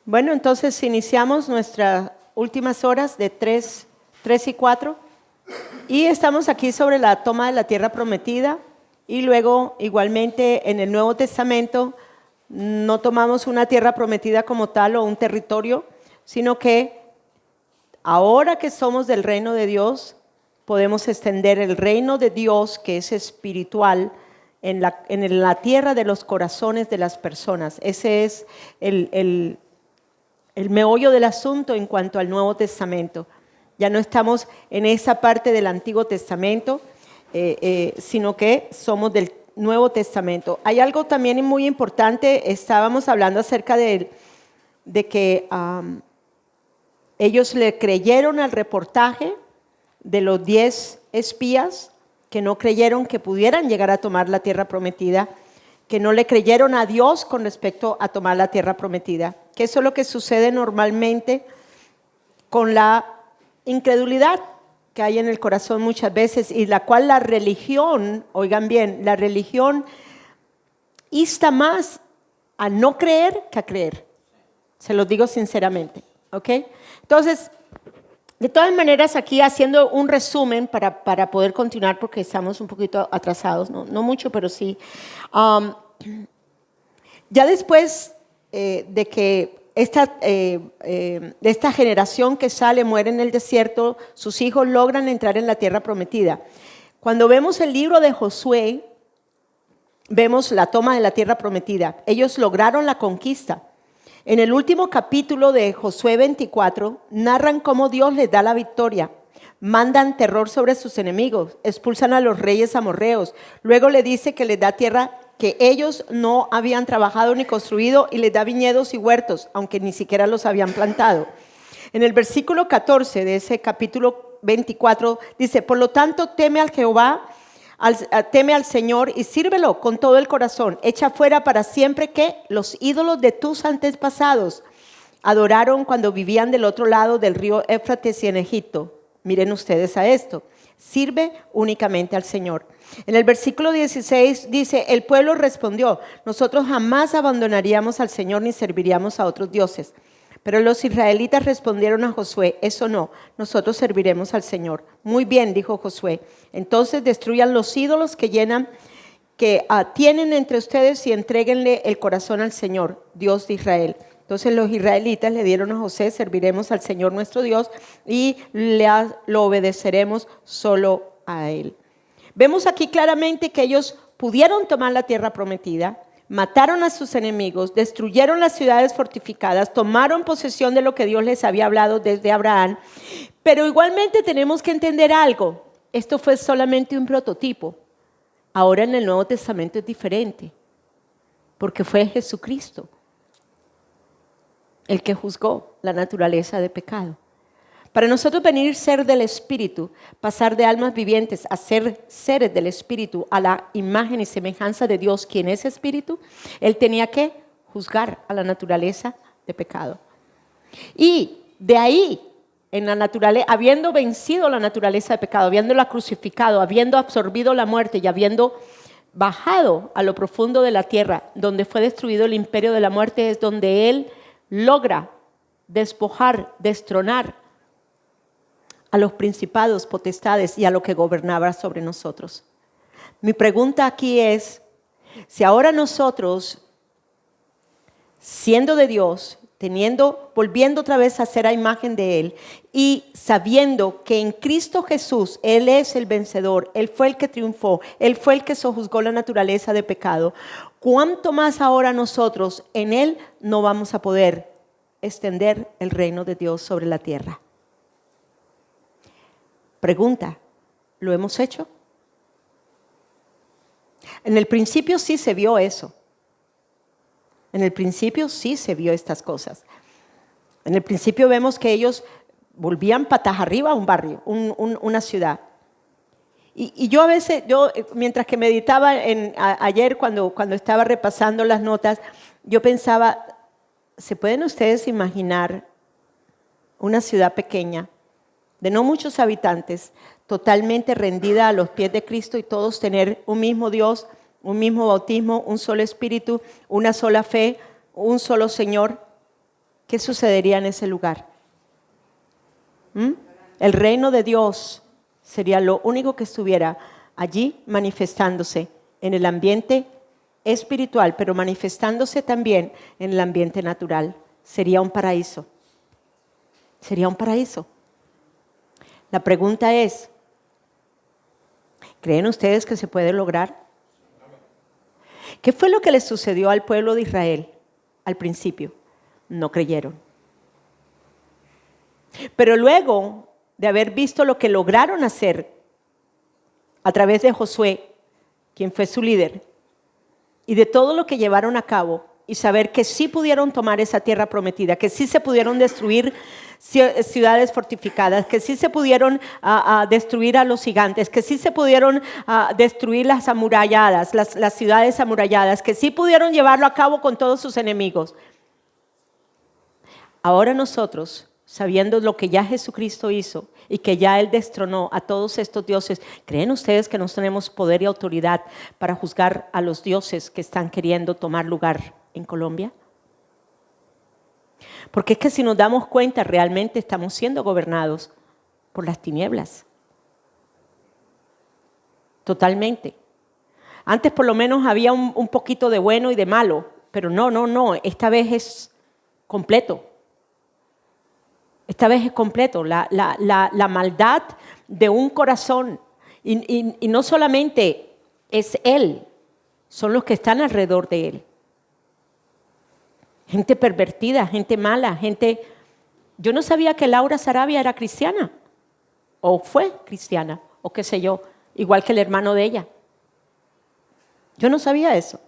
Bueno, entonces iniciamos nuestras últimas horas de 3 y 4 y estamos aquí sobre la toma de la tierra prometida y luego igualmente en el Nuevo Testamento no tomamos una tierra prometida como tal o un territorio, sino que ahora que somos del reino de Dios podemos extender el reino de Dios que es espiritual en la tierra de los corazones de las personas. Ese es el meollo del asunto en cuanto al Nuevo Testamento. Ya no estamos en esa parte del Antiguo Testamento, sino que somos del Nuevo Testamento. Hay algo también muy importante, estábamos hablando acerca de que ellos le creyeron al reportaje de los 10 espías que no creyeron que pudieran llegar a tomar la tierra prometida, que no le creyeron a Dios con respecto a tomar la tierra prometida, que eso es lo que sucede normalmente con la incredulidad que hay en el corazón muchas veces y la cual la religión, oigan bien, la religión insta más a no creer que a creer, se los digo sinceramente, ¿ok? Entonces, de todas maneras, aquí haciendo un resumen para poder continuar porque estamos un poquito atrasados, no mucho, pero sí. Ya después de que de esta generación que sale, muere en el desierto, sus hijos logran entrar en la tierra prometida. Cuando vemos el libro de Josué, vemos la toma de la tierra prometida. Ellos lograron la conquista. En el último capítulo de Josué 24, narran cómo Dios les da la victoria. Mandan terror sobre sus enemigos, expulsan a los reyes amorreos. Luego le dice que les da tierra que ellos no habían trabajado ni construido y les da viñedos y huertos, aunque ni siquiera los habían plantado. En el versículo 14 de ese capítulo 24 dice, por lo tanto teme al Jehová, teme al Señor y sírvelo con todo el corazón. Echa fuera para siempre que los ídolos de tus antepasados adoraron cuando vivían del otro lado del río Éufrates y en Egipto. Miren ustedes a esto. Sirve únicamente al Señor. En el versículo 16 dice, el pueblo respondió, nosotros jamás abandonaríamos al Señor ni serviríamos a otros dioses. Pero los israelitas respondieron a Josué, eso no, nosotros serviremos al Señor. Muy bien, dijo Josué, entonces destruyan los ídolos que tienen entre ustedes y entréguenle el corazón al Señor, Dios de Israel. Entonces los israelitas le dieron a José, serviremos al Señor nuestro Dios y lo obedeceremos solo a Él. Vemos aquí claramente que ellos pudieron tomar la tierra prometida, mataron a sus enemigos, destruyeron las ciudades fortificadas, tomaron posesión de lo que Dios les había hablado desde Abraham. Pero igualmente tenemos que entender algo. Esto fue solamente un prototipo. Ahora en el Nuevo Testamento es diferente, porque fue Jesucristo el que juzgó la naturaleza de pecado. Para nosotros venir ser del Espíritu, pasar de almas vivientes a ser seres del Espíritu, a la imagen y semejanza de Dios, quien es Espíritu, Él tenía que juzgar a la naturaleza de pecado. Y de ahí, en la naturaleza, habiendo vencido la naturaleza de pecado, habiéndola crucificado, habiendo absorbido la muerte y habiendo bajado a lo profundo de la tierra, donde fue destruido el imperio de la muerte, es donde Él logra despojar, destronar a los principados, potestades y a lo que gobernaba sobre nosotros. Mi pregunta aquí es, si ahora nosotros, siendo de Dios, volviendo otra vez a ser a imagen de Él y sabiendo que en Cristo Jesús Él es el vencedor, Él fue el que triunfó, Él fue el que sojuzgó la naturaleza de pecado, ¿cuánto más ahora nosotros en Él no vamos a poder extender el reino de Dios sobre la tierra? Pregunta, ¿lo hemos hecho? En el principio sí se vio eso. En el principio sí se vio estas cosas. En el principio vemos que ellos volvían patas arriba a un barrio, una ciudad. Y yo a veces, mientras que meditaba ayer cuando estaba repasando las notas, yo pensaba, ¿se pueden ustedes imaginar una ciudad pequeña, de no muchos habitantes, totalmente rendida a los pies de Cristo y todos tener un mismo Dios, un mismo bautismo, un solo espíritu, una sola fe, un solo Señor? ¿qué sucedería en ese lugar? El reino de Dios sería lo único que estuviera allí manifestándose en el ambiente espiritual, pero manifestándose también en el ambiente natural. Sería un paraíso. Sería un paraíso. La pregunta es, ¿creen ustedes que se puede lograr? ¿Qué fue lo que le sucedió al pueblo de Israel al principio? No creyeron. Pero luego de haber visto lo que lograron hacer a través de Josué, quien fue su líder, y de todo lo que llevaron a cabo, y saber que sí pudieron tomar esa tierra prometida, que sí se pudieron destruir ciudades fortificadas, que sí se pudieron destruir a los gigantes, que sí se pudieron destruir las amuralladas, las ciudades amuralladas, que sí pudieron llevarlo a cabo con todos sus enemigos. Ahora nosotros, sabiendo lo que ya Jesucristo hizo y que ya Él destronó a todos estos dioses, ¿creen ustedes que no tenemos poder y autoridad para juzgar a los dioses que están queriendo tomar lugar en Colombia? Porque es que si nos damos cuenta, realmente estamos siendo gobernados por las tinieblas. Totalmente. Antes por lo menos había un poquito de bueno y de malo, pero no, esta vez es completo. Esta vez es completo, la maldad de un corazón. Y no solamente es Él, son los que están alrededor de Él. Gente pervertida, gente mala, gente... Yo no sabía que Laura Sarabia era cristiana, o fue cristiana, o qué sé yo, igual que el hermano de ella. Yo no sabía eso.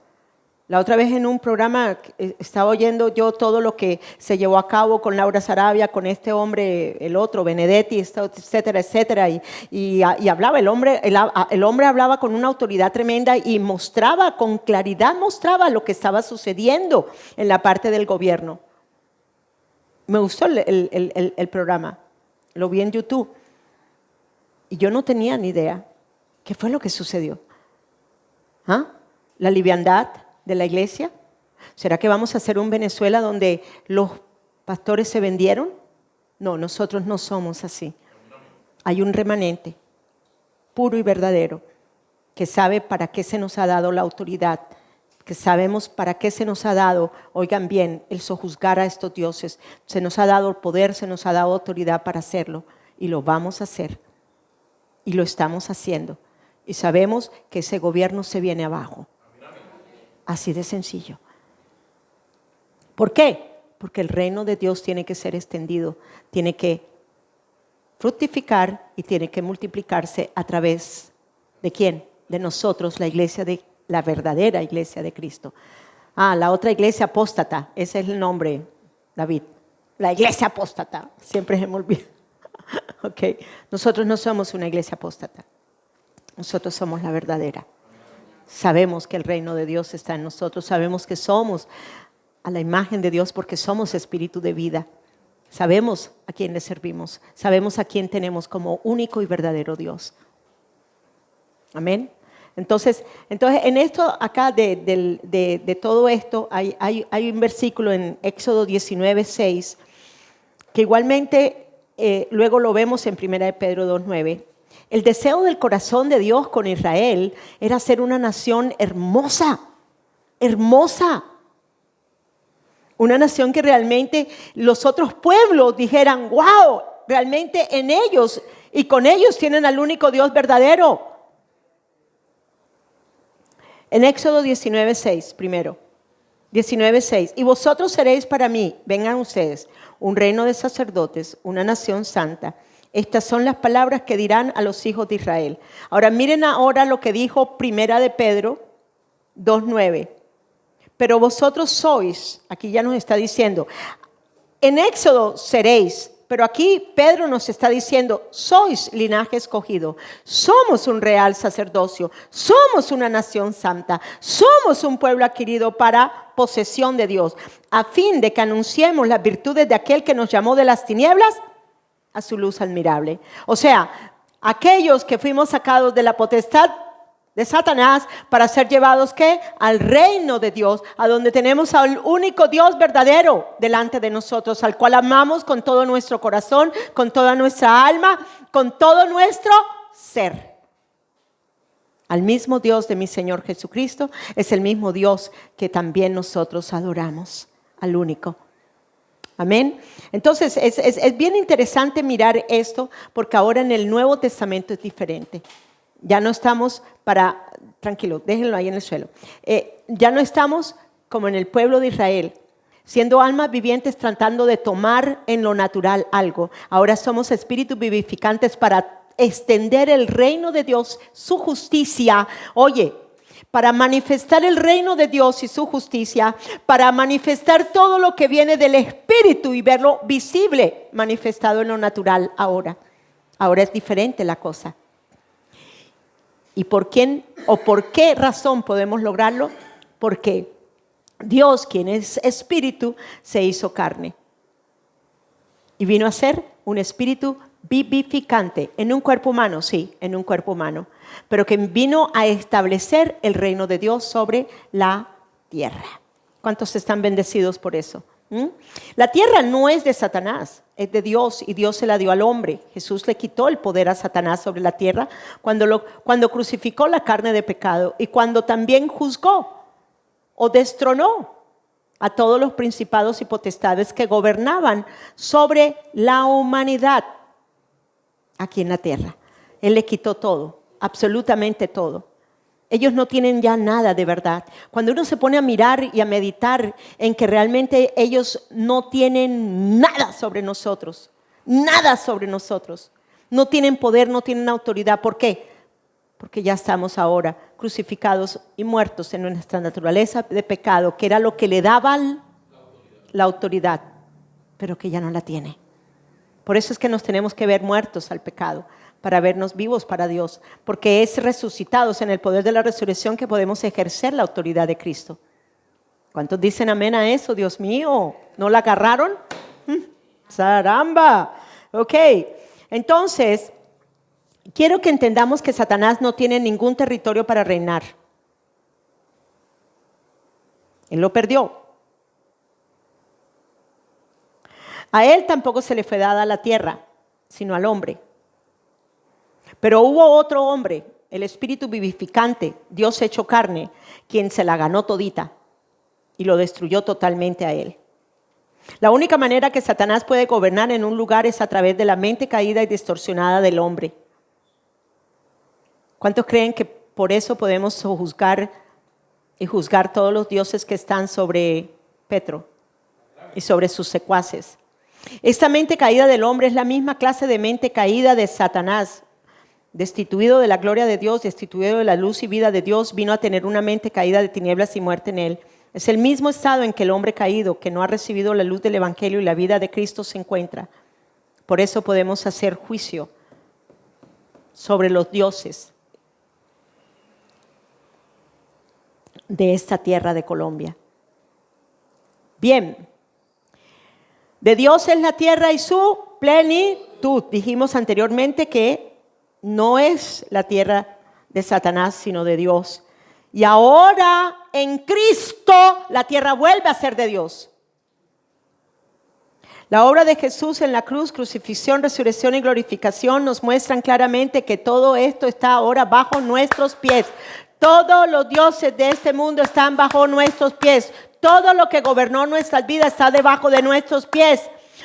La otra vez en un programa estaba oyendo yo todo lo que se llevó a cabo con Laura Sarabia, con este hombre, el otro, Benedetti, etcétera, etcétera. Y hablaba, el hombre hablaba con una autoridad tremenda y mostraba, con claridad mostraba lo que estaba sucediendo en la parte del gobierno. Me gustó el programa, lo vi en YouTube. Y yo no tenía ni idea qué fue lo que sucedió. La liviandad de la iglesia. ¿Será que vamos a hacer un Venezuela donde los pastores se vendieron? No, nosotros no somos así. Hay un remanente puro y verdadero que sabe para qué se nos ha dado la autoridad, que sabemos para qué se nos ha dado, oigan bien, el sojuzgar a estos dioses. Se nos ha dado poder, se nos ha dado autoridad para hacerlo y lo vamos a hacer y lo estamos haciendo. Y sabemos que ese gobierno se viene abajo. Así de sencillo. ¿Por qué? Porque el reino de Dios tiene que ser extendido, tiene que fructificar y tiene que multiplicarse a través ¿de quién? De nosotros, la verdadera iglesia de Cristo. La otra iglesia apóstata, ese es el nombre, David. La iglesia apóstata, siempre se me olvida. Okay. Nosotros no somos una iglesia apóstata, nosotros somos la verdadera. Sabemos que el reino de Dios está en nosotros, sabemos que somos a la imagen de Dios porque somos espíritu de vida. Sabemos a quién le servimos, sabemos a quién tenemos como único y verdadero Dios. Amén. Entonces en esto acá de todo esto hay un versículo en Éxodo 19:6 que igualmente luego lo vemos en 1 Pedro 2:9. El deseo del corazón de Dios con Israel era ser una nación hermosa, hermosa. Una nación que realmente los otros pueblos dijeran, wow, realmente en ellos y con ellos tienen al único Dios verdadero. En Éxodo 19:6, primero. 19:6. Y vosotros seréis para mí, vengan ustedes, un reino de sacerdotes, una nación santa. Estas son las palabras que dirán a los hijos de Israel. Ahora miren ahora lo que dijo Primera de Pedro 2:9. Pero vosotros sois, aquí ya nos está diciendo, en Éxodo seréis, pero aquí Pedro nos está diciendo, sois linaje escogido, somos un real sacerdocio, somos una nación santa, somos un pueblo adquirido para posesión de Dios, a fin de que anunciemos las virtudes de aquel que nos llamó de las tinieblas a su luz admirable. O sea, aquellos que fuimos sacados de la potestad de Satanás para ser llevados ¿qué? Al reino de Dios, a donde tenemos al único Dios verdadero delante de nosotros, al cual amamos con todo nuestro corazón, con toda nuestra alma, con todo nuestro ser. Al mismo Dios de mi Señor Jesucristo es el mismo Dios que también nosotros adoramos, al único. Amén. Entonces es bien interesante mirar esto, porque ahora en el Nuevo Testamento es diferente. Ya no estamos tranquilo, déjenlo ahí en el suelo. Ya no estamos como en el pueblo de Israel, siendo almas vivientes tratando de tomar en lo natural algo. Ahora somos espíritus vivificantes para extender el reino de Dios, su justicia. Oye, para manifestar el reino de Dios y su justicia, para manifestar todo lo que viene del Espíritu y verlo visible manifestado en lo natural ahora. Ahora es diferente la cosa. ¿Y por quién o por qué razón podemos lograrlo? Porque Dios, quien es espíritu, se hizo carne y vino a ser un espíritu vivificante en un cuerpo humano, sí, en un cuerpo humano, pero que vino a establecer el reino de Dios sobre la tierra. ¿Cuántos están bendecidos por eso? La tierra no es de Satanás, es de Dios, y Dios se la dio al hombre. Jesús le quitó el poder a Satanás sobre la tierra cuando crucificó la carne de pecado y cuando también juzgó o destronó a todos los principados y potestades que gobernaban sobre la humanidad aquí en la tierra. Él le quitó todo, absolutamente todo. Ellos no tienen ya nada de verdad. Cuando uno se pone a mirar y a meditar en que realmente ellos no tienen nada sobre nosotros, no tienen poder, no tienen autoridad. ¿Por qué? Porque ya estamos ahora crucificados y muertos en nuestra naturaleza de pecado, que era lo que le daba la autoridad, pero que ya no la tiene. Por eso es que nos tenemos que ver muertos al pecado, para vernos vivos para Dios, porque es resucitados en el poder de la resurrección que podemos ejercer la autoridad de Cristo. ¿Cuántos dicen amén a eso? Dios mío, ¿no la agarraron? ¡Zaramba! Ok, entonces, quiero que entendamos que Satanás no tiene ningún territorio para reinar. Él lo perdió. A él tampoco se le fue dada la tierra, sino al hombre. Pero hubo otro hombre, el espíritu vivificante, Dios hecho carne, quien se la ganó todita y lo destruyó totalmente a él. La única manera que Satanás puede gobernar en un lugar es a través de la mente caída y distorsionada del hombre. ¿Cuántos creen que por eso podemos juzgar todos los dioses que están sobre Petro y sobre sus secuaces? Esta mente caída del hombre es la misma clase de mente caída de Satanás. Destituido de la gloria de Dios, destituido de la luz y vida de Dios, vino a tener una mente caída de tinieblas y muerte en él. Es el mismo estado en que el hombre caído, que no ha recibido la luz del evangelio y la vida de Cristo, se encuentra. Por eso podemos hacer juicio sobre los dioses de esta tierra de Colombia. Bien, de Dios es la tierra y su plenitud. Dijimos anteriormente que no es la tierra de Satanás, sino de Dios. Y ahora en Cristo la tierra vuelve a ser de Dios. La obra de Jesús en la cruz, crucifixión, resurrección y glorificación nos muestran claramente que todo esto está ahora bajo nuestros pies. Todos los dioses de este mundo están bajo nuestros pies. Todo lo que gobernó nuestras vidas está debajo de nuestros pies.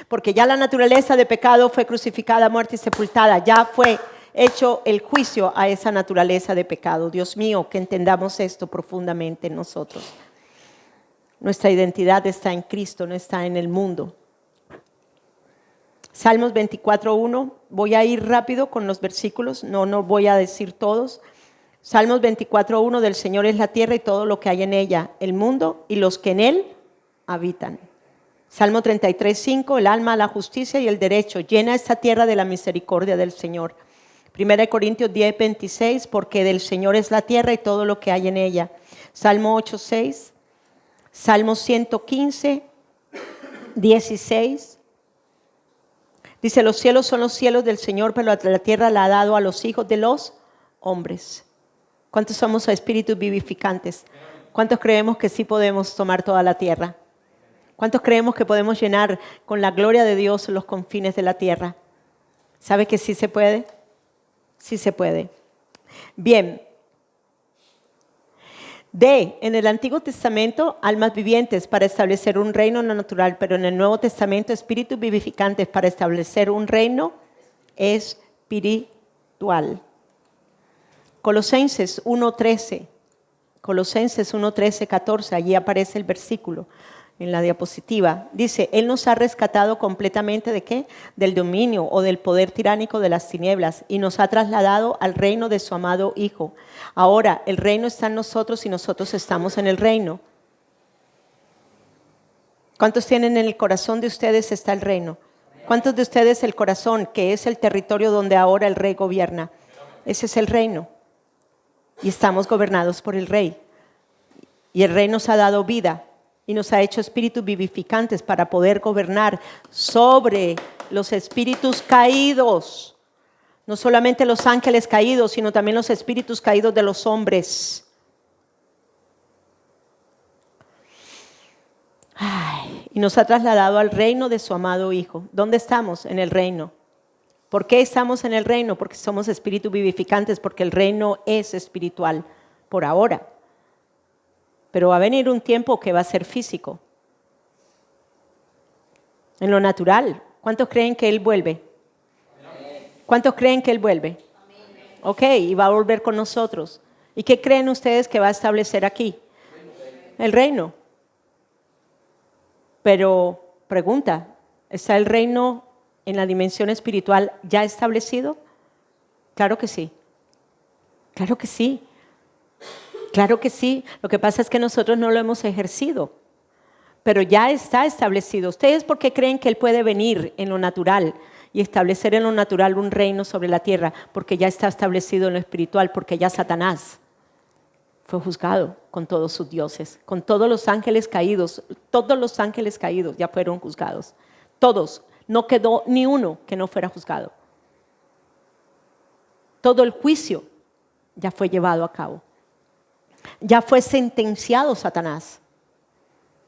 Porque ya la naturaleza de pecado fue crucificada, muerta y sepultada. Ya fue hecho el juicio a esa naturaleza de pecado. Dios mío, que entendamos esto profundamente en nosotros. Nuestra identidad está en Cristo, no está en el mundo. Salmos 24:1. Voy a ir rápido con los versículos, no voy a decir todos. Salmos 24:1. Del Señor es la tierra y todo lo que hay en ella, el mundo y los que en él habitan. Salmo 33:5. El alma, la justicia y el derecho. Llena esta tierra de la misericordia del Señor. 1 Corintios 10:26. Porque del Señor es la tierra y todo lo que hay en ella. Salmo 8:6. Salmo 115:16. Dice: los cielos son los cielos del Señor, pero la tierra la ha dado a los hijos de los hombres. ¿Cuántos somos espíritus vivificantes? ¿Cuántos creemos que sí podemos tomar toda la tierra? ¿Cuántos creemos que podemos llenar con la gloria de Dios los confines de la tierra? ¿Sabe que sí se puede? Sí se puede. Bien. En el Antiguo Testamento, almas vivientes para establecer un reino no natural, pero en el Nuevo Testamento, espíritus vivificantes para establecer un reino espiritual. Colosenses 1:13, Colosenses 1:13, 14, allí aparece el versículo en la diapositiva. Dice, Él nos ha rescatado completamente ¿de qué? Del dominio o del poder tiránico de las tinieblas y nos ha trasladado al reino de su amado Hijo. Ahora, el reino está en nosotros y nosotros estamos en el reino. ¿Cuántos tienen en el corazón de ustedes está el reino? ¿Cuántos de ustedes el corazón, que es el territorio donde ahora el rey gobierna? Ese es el reino. Y estamos gobernados por el rey. Y el rey nos ha dado vida y nos ha hecho espíritus vivificantes para poder gobernar sobre los espíritus caídos. No solamente los ángeles caídos, sino también los espíritus caídos de los hombres. Y nos ha trasladado al reino de su amado Hijo. ¿Dónde estamos? En el reino. ¿Por qué estamos en el reino? Porque somos espíritus vivificantes, porque el reino es espiritual por ahora. Pero va a venir un tiempo que va a ser físico. En lo natural. ¿Cuántos creen que Él vuelve? ¿Cuántos creen que Él vuelve? Ok, y va a volver con nosotros. ¿Y qué creen ustedes que va a establecer aquí? El reino. Pero, pregunta, ¿está el reino en la dimensión espiritual ya establecido? Claro que sí. Claro que sí. Claro que sí. Lo que pasa es que nosotros no lo hemos ejercido. Pero ya está establecido. ¿Ustedes por qué creen que Él puede venir en lo natural y establecer en lo natural un reino sobre la tierra? Porque ya está establecido en lo espiritual, porque ya Satanás fue juzgado con todos sus dioses, con todos los ángeles caídos ya fueron juzgados. Todos, no quedó ni uno que no fuera juzgado. Todo el juicio ya fue llevado a cabo. Ya fue sentenciado Satanás.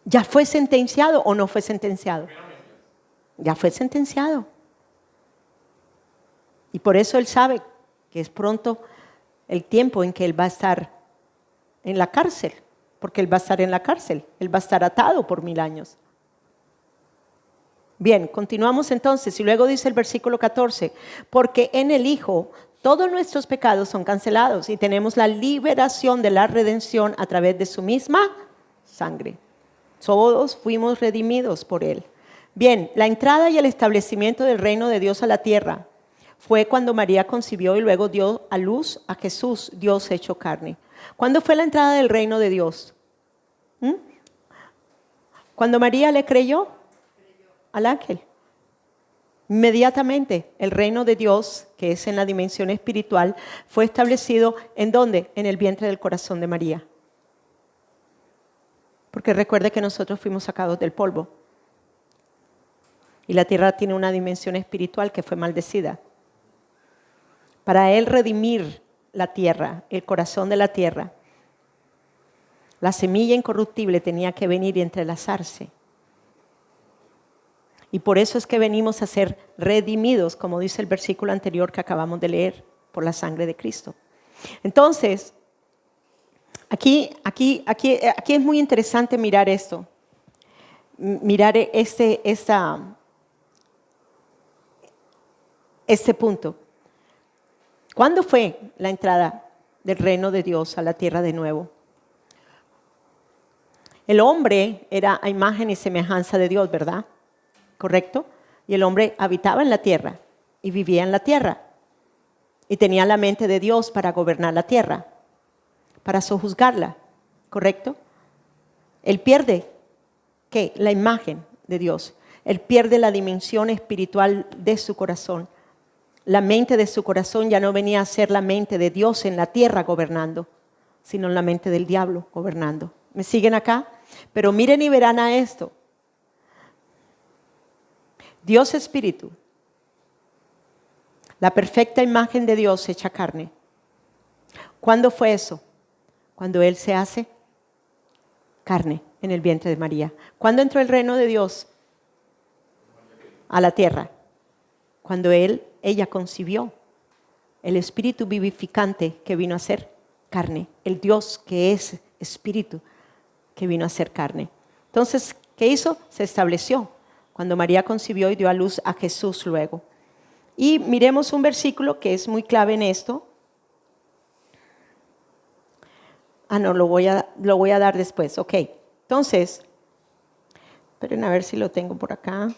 ¿Ya fue sentenciado o no fue sentenciado? Ya fue sentenciado. Y por eso Él sabe que es pronto el tiempo en que Él va a estar en la cárcel, porque Él va a estar en la cárcel, Él va a estar atado por 1000 años. Bien, continuamos entonces y luego dice el versículo 14, porque en el Hijo todos nuestros pecados son cancelados y tenemos la liberación de la redención a través de su misma sangre. Todos fuimos redimidos por Él. Bien, la entrada y el establecimiento del reino de Dios a la tierra fue cuando María concibió y luego dio a luz a Jesús, Dios hecho carne. ¿Cuándo fue la entrada del reino de Dios? Cuando María le creyó al ángel. Inmediatamente el reino de Dios, que es en la dimensión espiritual, fue establecido ¿en dónde? En el vientre del corazón de María. Porque recuerde que nosotros fuimos sacados del polvo. Y la tierra tiene una dimensión espiritual que fue maldecida. Para Él redimir la tierra, el corazón de la tierra, la semilla incorruptible tenía que venir y entrelazarse. Y por eso es que venimos a ser redimidos, como dice el versículo anterior que acabamos de leer, por la sangre de Cristo. Entonces, aquí es muy interesante mirar esto, mirar este punto. ¿Cuándo fue la entrada del reino de Dios a la tierra de nuevo? El hombre era a imagen y semejanza de Dios, ¿verdad? ¿Correcto? Y el hombre habitaba en la tierra y vivía en la tierra. Y tenía la mente de Dios para gobernar la tierra, para sojuzgarla, ¿correcto? Él pierde, ¿qué? La imagen de Dios. Él pierde la dimensión espiritual de su corazón. La mente de su corazón ya no venía a ser la mente de Dios en la tierra gobernando, sino la mente del diablo gobernando. ¿Me siguen acá? Pero miren y verán a esto. Dios Espíritu, la perfecta imagen de Dios hecha carne. ¿Cuándo fue eso? Cuando Él se hace carne en el vientre de María. ¿Cuándo entró el reino de Dios a la tierra? Cuando ella concibió el espíritu vivificante que vino a ser carne, el Dios que es espíritu que vino a ser carne. Entonces, ¿qué hizo? Se estableció cuando María concibió y dio a luz a Jesús luego. Y miremos un versículo que es muy clave en esto. No, lo voy a dar después. Ok, entonces, esperen a ver si lo tengo por acá.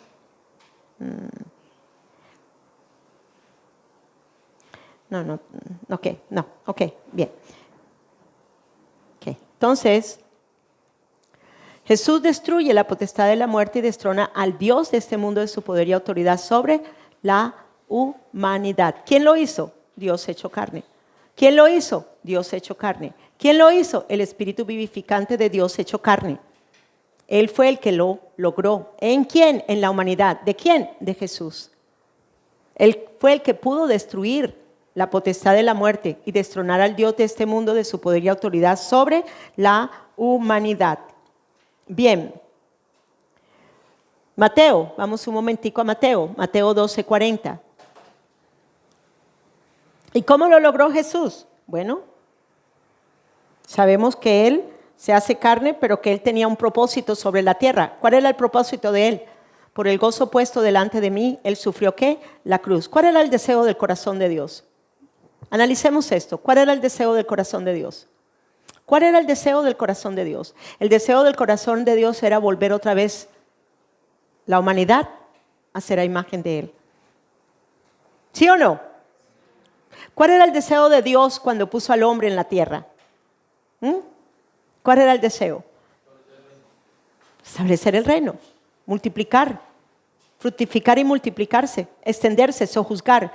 Ok, bien. Okay. Entonces, Jesús destruye la potestad de la muerte y destrona al Dios de este mundo de su poder y autoridad sobre la humanidad. ¿Quién lo hizo? Dios hecho carne. ¿Quién lo hizo? Dios hecho carne. ¿Quién lo hizo? El espíritu vivificante de Dios hecho carne. Él fue el que lo logró. ¿En quién? En la humanidad. ¿De quién? De Jesús. Él fue el que pudo destruir la potestad de la muerte y destronar al Dios de este mundo de su poder y autoridad sobre la humanidad. Bien. Mateo, vamos un momentico a Mateo 12:40. ¿Y cómo lo logró Jesús? Bueno, sabemos que Él se hace carne, pero que Él tenía un propósito sobre la tierra. ¿Cuál era el propósito de Él? Por el gozo puesto delante de mí, Él sufrió ¿qué? La cruz. ¿Cuál era el deseo del corazón de Dios? Analicemos esto. ¿Cuál era el deseo del corazón de Dios? ¿Cuál era el deseo del corazón de Dios? El deseo del corazón de Dios era volver otra vez la humanidad a ser a imagen de Él. ¿Sí o no? ¿Cuál era el deseo de Dios cuando puso al hombre en la tierra? ¿Cuál era el deseo? Establecer el reino, multiplicar, fructificar y multiplicarse, extenderse, sojuzgar.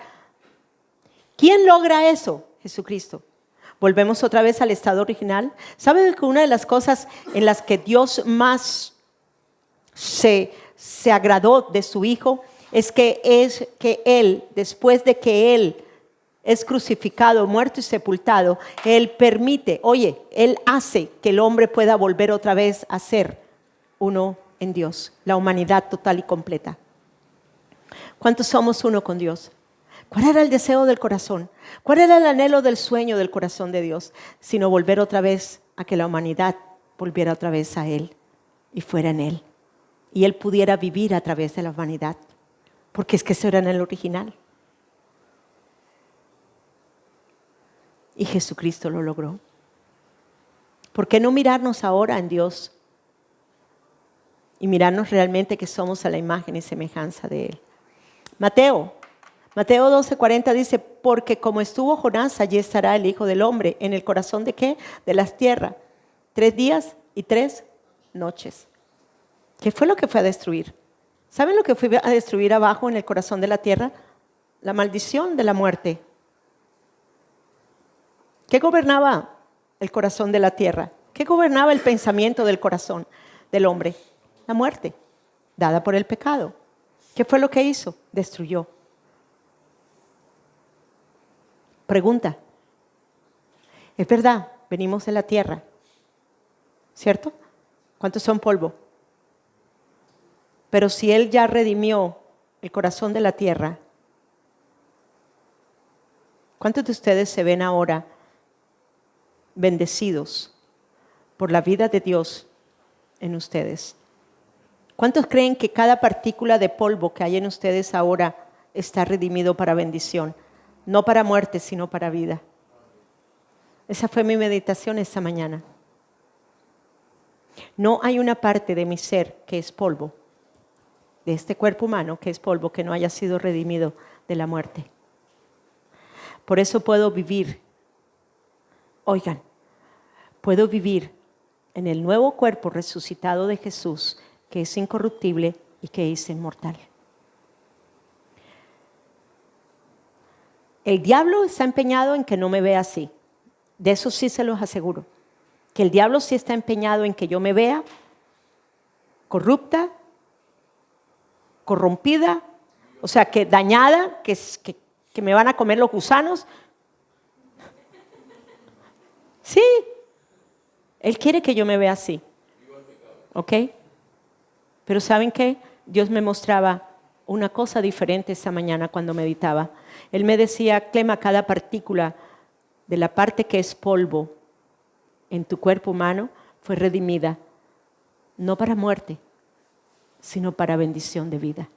¿Quién logra eso? Jesucristo. Volvemos otra vez al estado original. ¿Saben que una de las cosas en las que Dios más se agradó de su Hijo es que Él, después de que Él es crucificado, muerto y sepultado, Él permite, Él hace que el hombre pueda volver otra vez a ser uno en Dios, la humanidad total y completa? ¿Cuántos somos uno con Dios? ¿Cuál era el deseo del corazón? ¿Cuál era el anhelo del sueño del corazón de Dios? Sino volver otra vez a que la humanidad volviera otra vez a Él y fuera en Él. Y Él pudiera vivir a través de la humanidad. Porque es que eso era en el original. Y Jesucristo lo logró. ¿Por qué no mirarnos ahora en Dios? Y mirarnos realmente que somos a la imagen y semejanza de Él. Mateo 12:40 dice, porque como estuvo Jonás, allí estará el Hijo del Hombre. ¿En el corazón de qué? De las tierras. 3 días y 3 noches. ¿Qué fue lo que fue a destruir? ¿Saben lo que fue a destruir abajo en el corazón de la tierra? La maldición de la muerte. ¿Qué gobernaba el corazón de la tierra? ¿Qué gobernaba el pensamiento del corazón del hombre? La muerte, dada por el pecado. ¿Qué fue lo que hizo? Destruyó. Pregunta. Es verdad, venimos de la tierra, ¿cierto? ¿Cuántos son polvo? Pero si Él ya redimió el corazón de la tierra, ¿cuántos de ustedes se ven ahora bendecidos por la vida de Dios en ustedes? ¿Cuántos creen que cada partícula de polvo que hay en ustedes ahora está redimido para bendición? No para muerte, sino para vida. Esa fue mi meditación esta mañana. No hay una parte de mi ser que es polvo, de este cuerpo humano que es polvo, que no haya sido redimido de la muerte. Por eso puedo vivir, puedo vivir en el nuevo cuerpo resucitado de Jesús, que es incorruptible y que es inmortal. El diablo está empeñado en que no me vea así. De eso sí se los aseguro. Que el diablo sí está empeñado en que yo me vea corrupta, corrompida, o sea, que dañada, que me van a comer los gusanos. Sí, Él quiere que yo me vea así. ¿Ok? Pero ¿saben qué? Dios me mostraba una cosa diferente esta mañana cuando meditaba. Él me decía, Clema, cada partícula de la parte que es polvo en tu cuerpo humano fue redimida, no para muerte, sino para bendición de vida.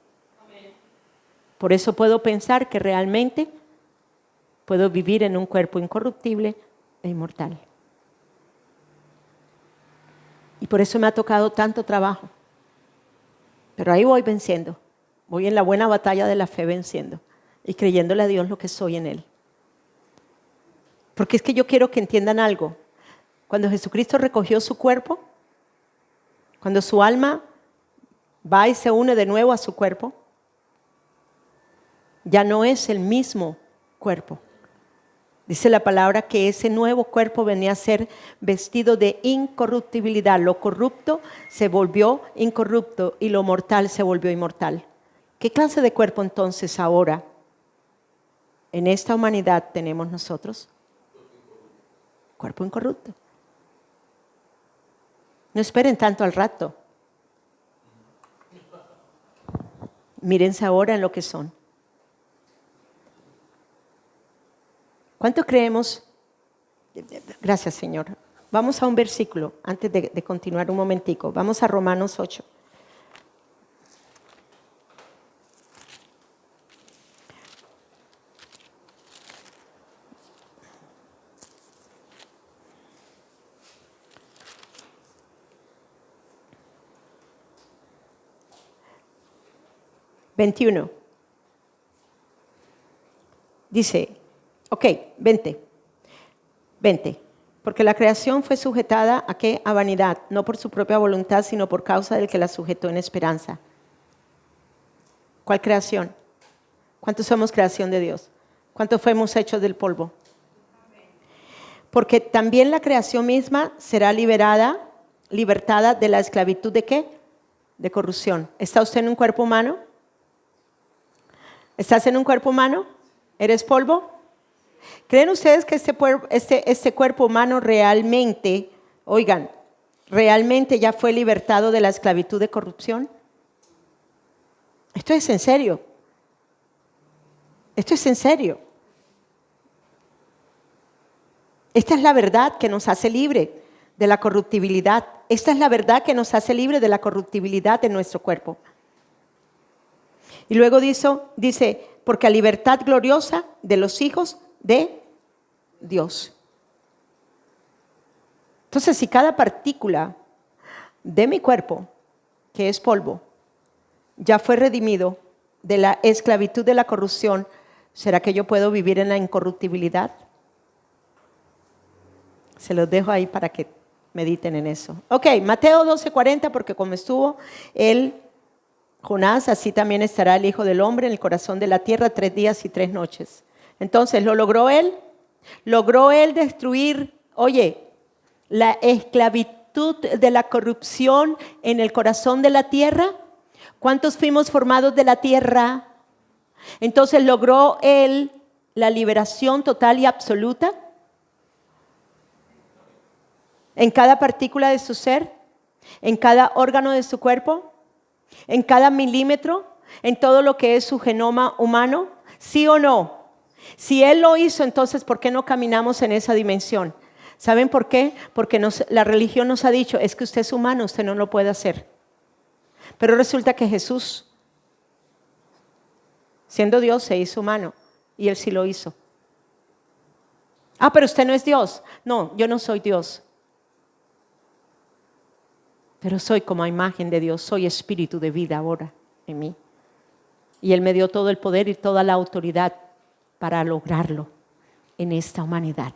Por eso puedo pensar que realmente puedo vivir en un cuerpo incorruptible e inmortal. Y por eso me ha tocado tanto trabajo. Pero ahí voy venciendo. Voy en la buena batalla de la fe venciendo y creyéndole a Dios lo que soy en Él. Porque es que yo quiero que entiendan algo. Cuando Jesucristo recogió su cuerpo, cuando su alma va y se une de nuevo a su cuerpo, ya no es el mismo cuerpo. Dice la palabra que ese nuevo cuerpo venía a ser vestido de incorruptibilidad. Lo corrupto se volvió incorrupto y lo mortal se volvió inmortal. ¿Qué clase de cuerpo entonces ahora en esta humanidad tenemos nosotros? Cuerpo incorrupto. No esperen tanto al rato. Mírense ahora en lo que son. ¿Cuánto creemos? Gracias, Señor. Vamos a un versículo antes de continuar un momentico. Vamos a Romanos 8. ...21... Dice... Ok, 20. Porque la creación fue sujetada ¿a qué? A vanidad, no por su propia voluntad, sino por causa del que la sujetó en esperanza. ¿Cuál creación? ¿Cuántos somos creación de Dios? ¿Cuántos fuimos hechos del polvo? Porque también la creación misma será libertada de la esclavitud ¿de qué? De corrupción. ¿Está usted en un cuerpo humano? ¿Estás en un cuerpo humano? ¿Eres polvo? ¿Creen ustedes que este cuerpo humano realmente, oigan, realmente ya fue libertado de la esclavitud de corrupción? Esto es en serio. Esto es en serio. Esta es la verdad que nos hace libre de la corruptibilidad. Esta es la verdad que nos hace libre de la corruptibilidad de nuestro cuerpo. Y luego dice, porque a libertad gloriosa de los hijos de Dios. Entonces, si cada partícula de mi cuerpo, que es polvo, ya fue redimido de la esclavitud de la corrupción, ¿será que yo puedo vivir en la incorruptibilidad? Se los dejo ahí para que mediten en eso. Ok, Mateo 12:40, porque como estuvo Jonás, así también estará el Hijo del Hombre en el corazón de la tierra 3 días y 3 noches. Entonces, ¿lo logró él? ¿Logró él destruir, la esclavitud de la corrupción en el corazón de la tierra? ¿Cuántos fuimos formados de la tierra? Entonces, ¿logró él la liberación total y absoluta? ¿En cada partícula de su ser? ¿En cada órgano de su cuerpo? ¿En cada milímetro? ¿En todo lo que es su genoma humano? ¿Sí o no? Si Él lo hizo, entonces, ¿por qué no caminamos en esa dimensión? ¿Saben por qué? Porque la religión nos ha dicho, es que usted es humano, usted no lo puede hacer. Pero resulta que Jesús, siendo Dios, se hizo humano y Él sí lo hizo. Ah, pero usted no es Dios. No, yo no soy Dios. Pero soy como a imagen de Dios, soy espíritu de vida ahora en mí. Y Él me dio todo el poder y toda la autoridad para lograrlo en esta humanidad.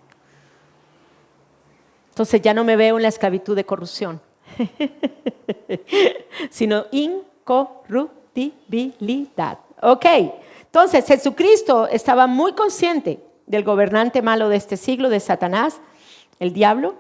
Entonces ya no me veo en la esclavitud de corrupción, sino incorruptibilidad. Ok, entonces Jesucristo estaba muy consciente del gobernante malo de este siglo, de Satanás, el diablo.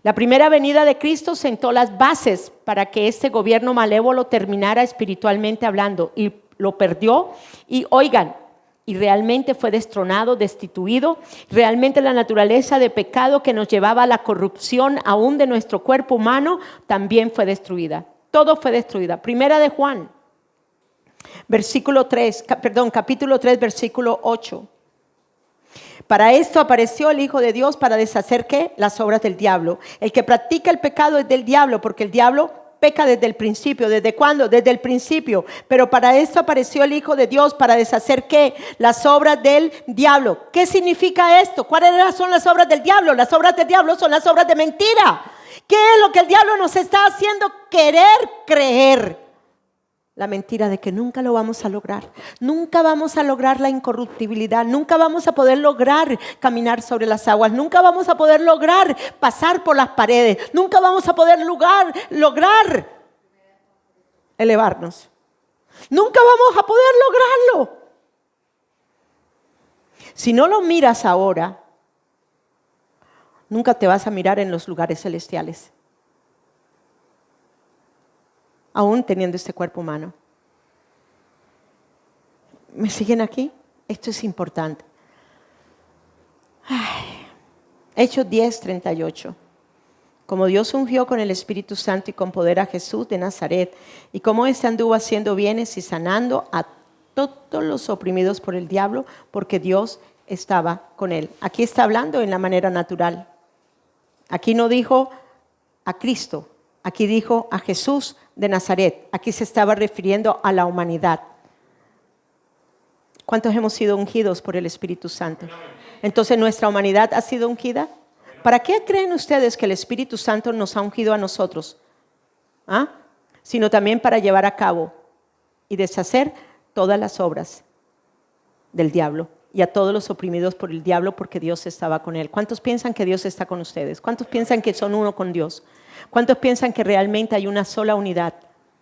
La primera venida de Cristo sentó las bases para que este gobierno malévolo terminara espiritualmente hablando y lo perdió. Y oigan, y realmente fue destronado, destituido. Realmente la naturaleza de pecado que nos llevaba a la corrupción aún de nuestro cuerpo humano también fue destruida. Todo fue destruida. Primera de Juan, capítulo 3, versículo 8. Para esto apareció el Hijo de Dios, para deshacer ¿qué? Las obras del diablo. El que practica el pecado es del diablo, porque el diablo peca desde el principio. ¿Desde cuándo? Desde el principio. Pero para esto apareció el Hijo de Dios, para deshacer ¿qué? Las obras del diablo. ¿Qué significa esto? ¿Cuáles son las obras del diablo? Las obras del diablo son las obras de mentira. ¿Qué es lo que el diablo nos está haciendo querer creer? La mentira de que nunca lo vamos a lograr. Nunca vamos a lograr la incorruptibilidad. Nunca vamos a poder lograr caminar sobre las aguas. Nunca vamos a poder lograr pasar por las paredes. Nunca vamos a poder lograr elevarnos. Nunca vamos a poder lograrlo. Si no lo miras ahora, nunca te vas a mirar en los lugares celestiales. Aún teniendo este cuerpo humano. ¿Me siguen aquí? Esto es importante. Hechos 10, 38. Como Dios ungió con el Espíritu Santo y con poder a Jesús de Nazaret, y como éste anduvo haciendo bienes y sanando a todos los oprimidos por el diablo, porque Dios estaba con él. Aquí está hablando en la manera natural. Aquí no dijo a Cristo, aquí dijo a Jesús de Nazaret. Aquí se estaba refiriendo a la humanidad. ¿Cuántos hemos sido ungidos por el Espíritu Santo? Entonces, ¿nuestra humanidad ha sido ungida? ¿Para qué creen ustedes que el Espíritu Santo nos ha ungido a nosotros? Sino también para llevar a cabo y deshacer todas las obras del diablo y a todos los oprimidos por el diablo, porque Dios estaba con él. ¿Cuántos piensan que Dios está con ustedes? ¿Cuántos piensan que son uno con Dios? ¿Cuántos piensan que realmente hay una sola unidad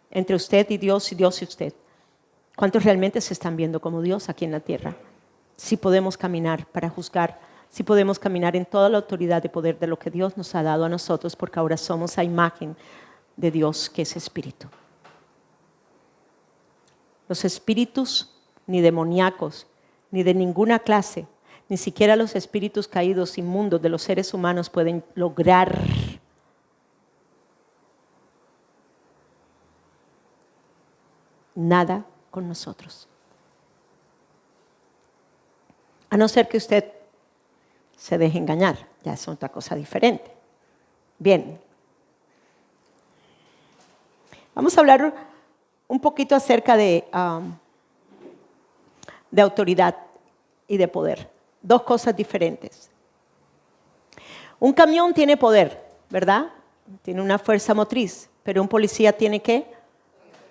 entre usted y Dios y usted? ¿Cuántos realmente se están viendo como Dios aquí en la tierra? Si podemos caminar para juzgar, si podemos caminar en toda la autoridad de poder de lo que Dios nos ha dado a nosotros, porque ahora somos a imagen de Dios que es espíritu. Los espíritus ni demoníacos, ni de ninguna clase, ni siquiera los espíritus caídos inmundos de los seres humanos pueden lograr nada con nosotros. A no ser que usted se deje engañar, ya es otra cosa diferente. Bien. Vamos a hablar un poquito acerca de autoridad y de poder. Dos cosas diferentes. Un camión tiene poder, ¿verdad? Tiene una fuerza motriz, pero un policía tiene ¿qué?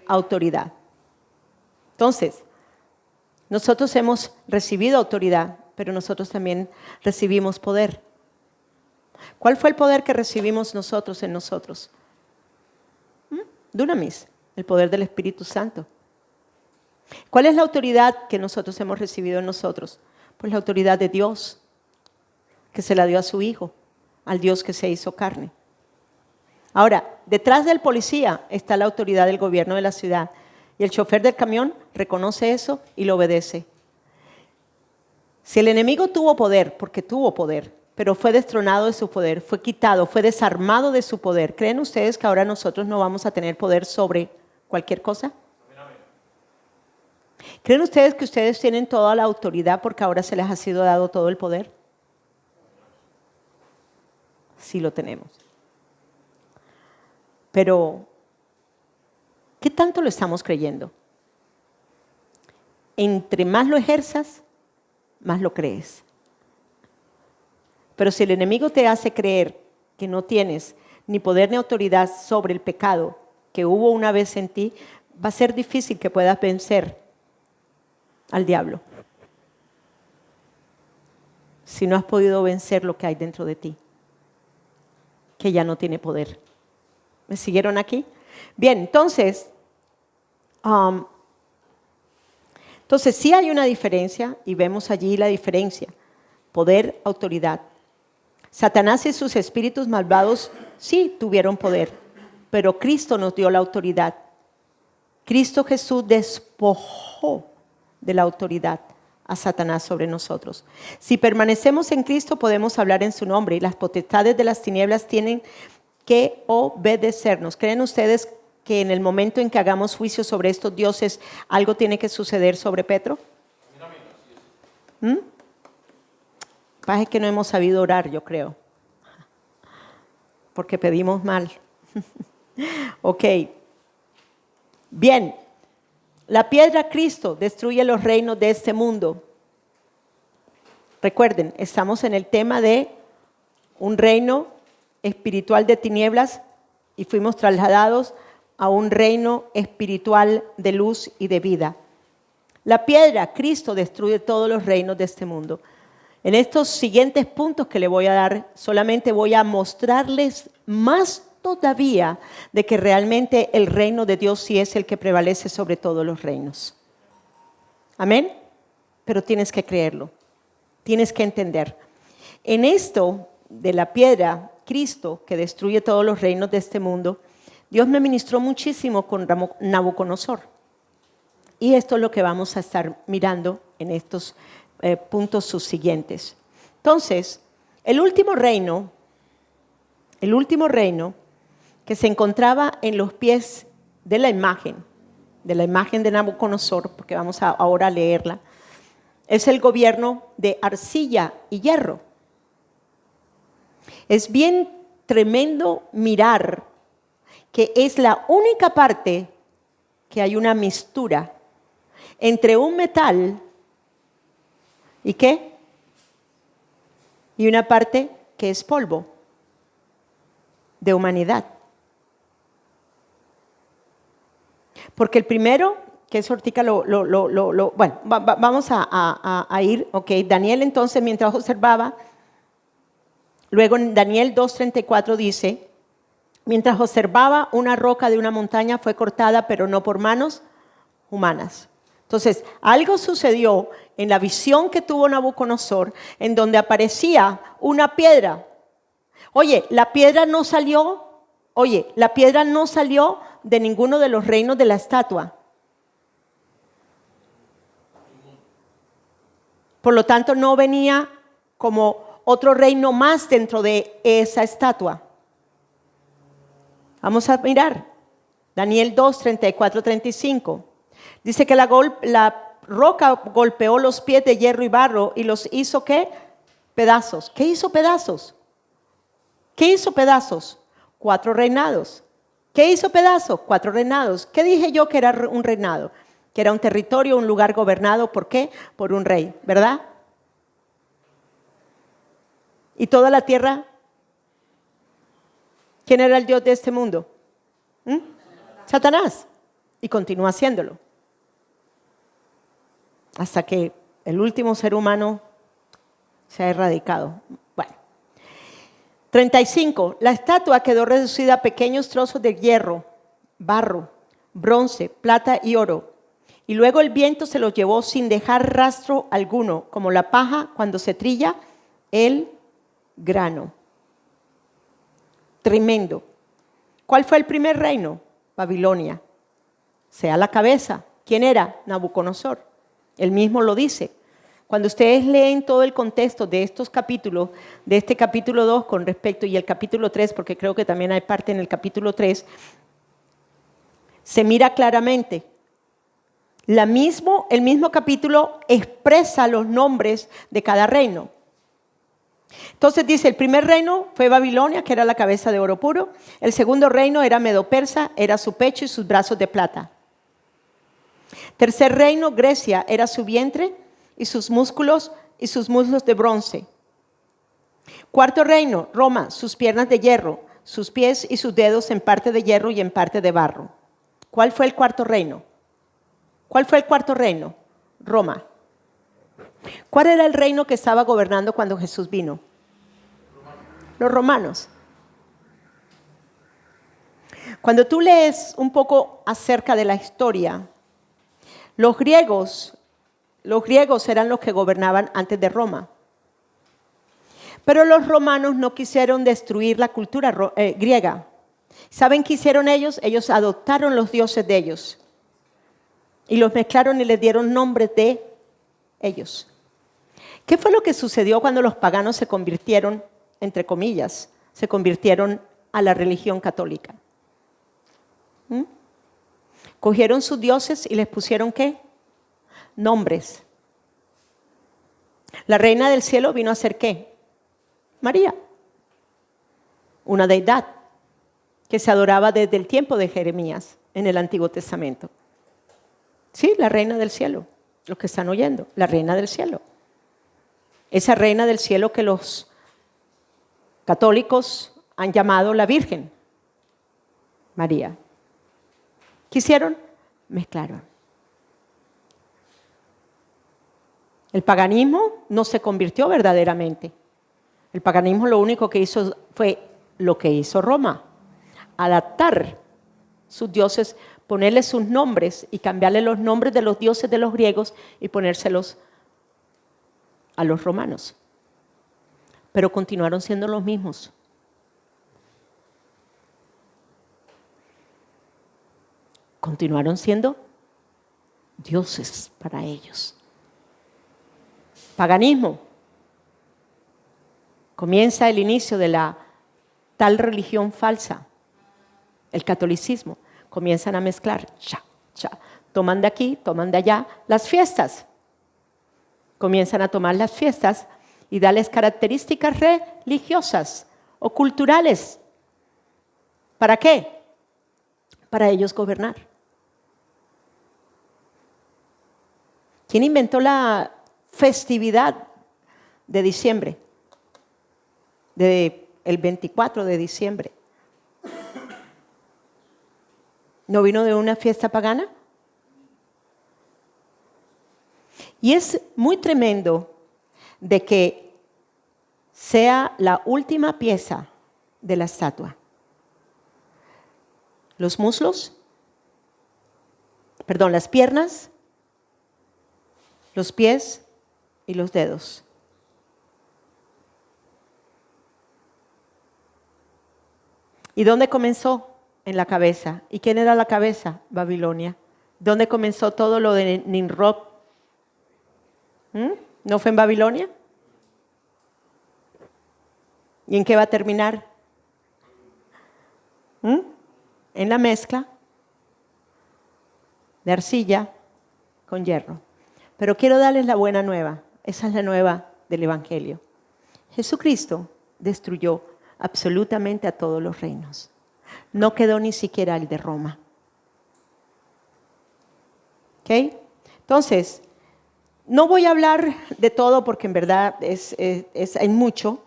Autoridad. Entonces, nosotros hemos recibido autoridad, pero nosotros también recibimos poder. ¿Cuál fue el poder que recibimos nosotros en nosotros? Dunamis, el poder del Espíritu Santo. ¿Cuál es la autoridad que nosotros hemos recibido en nosotros? Pues la autoridad de Dios, que se la dio a su Hijo, al Dios que se hizo carne. Ahora, detrás del policía está la autoridad del gobierno de la ciudad. Y el chofer del camión reconoce eso y lo obedece. Si el enemigo tuvo poder, porque tuvo poder, pero fue destronado de su poder, fue quitado, fue desarmado de su poder, ¿creen ustedes que ahora nosotros no vamos a tener poder sobre cualquier cosa? ¿Creen ustedes que ustedes tienen toda la autoridad porque ahora se les ha sido dado todo el poder? Sí lo tenemos. Pero ¿qué tanto lo estamos creyendo? Entre más lo ejerzas, más lo crees. Pero si el enemigo te hace creer que no tienes ni poder ni autoridad sobre el pecado que hubo una vez en ti, va a ser difícil que puedas vencer al diablo. Si no has podido vencer lo que hay dentro de ti, que ya no tiene poder. ¿Me siguieron aquí? Bien, entonces sí hay una diferencia y vemos allí la diferencia. Poder, autoridad. Satanás y sus espíritus malvados sí tuvieron poder, pero Cristo nos dio la autoridad. Cristo Jesús despojó de la autoridad a Satanás sobre nosotros. Si permanecemos en Cristo, podemos hablar en su nombre y las potestades de las tinieblas tienen que obedecernos. ¿Creen ustedes que en el momento en que hagamos juicio sobre estos dioses, algo tiene que suceder sobre Petro? Pasa que no hemos sabido orar, yo creo, porque pedimos mal. Ok. Bien. La piedra Cristo destruye los reinos de este mundo. Recuerden, estamos en el tema de un reino espiritual de tinieblas y fuimos trasladados a un reino espiritual de luz y de vida. La piedra Cristo destruye todos los reinos de este mundo. En estos siguientes puntos que le voy a dar, solamente voy a mostrarles más todavía de que realmente el reino de Dios sí es el que prevalece sobre todos los reinos. Amén. Pero tienes que creerlo, tienes que entender. En esto de la piedra, Cristo, que destruye todos los reinos de este mundo, Dios me ministró muchísimo con Nabucodonosor. Y esto es lo que vamos a estar mirando en estos puntos subsiguientes. Entonces, el último reino que se encontraba en los pies de la imagen de Nabucodonosor, porque vamos ahora a leerla, es el gobierno de arcilla y hierro. Es bien tremendo mirar que es la única parte que hay una mixtura entre un metal y ¿qué? Y una parte que es polvo de humanidad. Porque el primero, que es hortica, bueno, vamos a ir, ok. Daniel entonces, mientras observaba, luego en Daniel 2:34 dice, mientras observaba, una roca de una montaña fue cortada, pero no por manos humanas. Entonces, algo sucedió en la visión que tuvo Nabucodonosor, en donde aparecía una piedra. Oye, la piedra no salió de ninguno de los reinos de la estatua. Por lo tanto, no venía como otro reino más dentro de esa estatua. Vamos a mirar. Daniel 2:34-35. Dice que la roca golpeó los pies de hierro y barro y los hizo ¿qué? Pedazos. ¿Qué hizo pedazos? ¿Qué hizo pedazos? 4 reinados. ¿Qué hizo pedazos? 4 reinados. ¿Qué dije yo que era un reinado? Que era un territorio, un lugar gobernado. ¿Por qué? Por un rey, ¿verdad? Y toda la tierra, ¿quién era el Dios de este mundo? Satanás. Y continúa haciéndolo. Hasta que el último ser humano se ha erradicado. Bueno. 35. La estatua quedó reducida a pequeños trozos de hierro, barro, bronce, plata y oro. Y luego el viento se los llevó sin dejar rastro alguno, como la paja cuando se trilla el grano. Tremendo. ¿Cuál fue el primer reino? Babilonia. Sea la cabeza. ¿Quién era? Nabucodonosor. Él mismo lo dice. Cuando ustedes leen todo el contexto de estos capítulos, de este capítulo 2 con respecto y el capítulo 3, porque creo que también hay parte en el capítulo 3, se mira claramente. El mismo capítulo expresa los nombres de cada reino. Entonces dice, el primer reino fue Babilonia, que era la cabeza de oro puro. El segundo reino era Medo-Persa, era su pecho y sus brazos de plata. Tercer reino, Grecia, era su vientre y sus muslos de bronce. Cuarto reino, Roma, sus piernas de hierro, sus pies y sus dedos en parte de hierro y en parte de barro. ¿Cuál fue el cuarto reino? ¿Cuál fue el cuarto reino? Roma. ¿Cuál era el reino que estaba gobernando cuando Jesús vino? Los romanos. Cuando tú lees un poco acerca de la historia, los griegos eran los que gobernaban antes de Roma. Pero los romanos no quisieron destruir la cultura griega. ¿Saben qué hicieron ellos? Ellos adoptaron los dioses de ellos y los mezclaron y les dieron nombres de ellos. ¿Qué fue lo que sucedió cuando los paganos se convirtieron, entre comillas, se convirtieron a la religión católica? Cogieron sus dioses y les pusieron ¿qué? Nombres. La reina del cielo vino a ser ¿qué? María, una deidad que se adoraba desde el tiempo de Jeremías en el Antiguo Testamento. Sí, la reina del cielo, los que están oyendo, la reina del cielo. Esa reina del cielo que los católicos han llamado la Virgen María. ¿Qué hicieron? Mezclaron. El paganismo no se convirtió verdaderamente. El paganismo lo único que hizo fue lo que hizo Roma. Adaptar sus dioses, ponerle sus nombres y cambiarle los nombres de los dioses de los griegos y ponérselos a los romanos. Pero continuaron siendo los mismos. Continuaron siendo dioses para ellos. Paganismo. Comienza el inicio de la tal religión falsa, el catolicismo. Comienzan a mezclar, toman de aquí, toman de allá, las fiestas. Comienzan a tomar las fiestas y darles características religiosas o culturales. ¿Para qué? Para ellos gobernar. ¿Quién inventó la festividad de diciembre? El 24 de diciembre. ¿No vino de una fiesta pagana? Y es muy tremendo de que sea la última pieza de la estatua. Los muslos, las piernas, los pies y los dedos. ¿Y dónde comenzó? En la cabeza. ¿Y quién era la cabeza? Babilonia. ¿Dónde comenzó todo lo de Nimrod? ¿No fue en Babilonia? ¿Y en qué va a terminar? En la mezcla de arcilla con hierro. Pero quiero darles la buena nueva. Esa es la nueva del Evangelio. Jesucristo destruyó absolutamente a todos los reinos. No quedó ni siquiera el de Roma. ¿Ok? Entonces, no voy a hablar de todo porque en verdad hay mucho.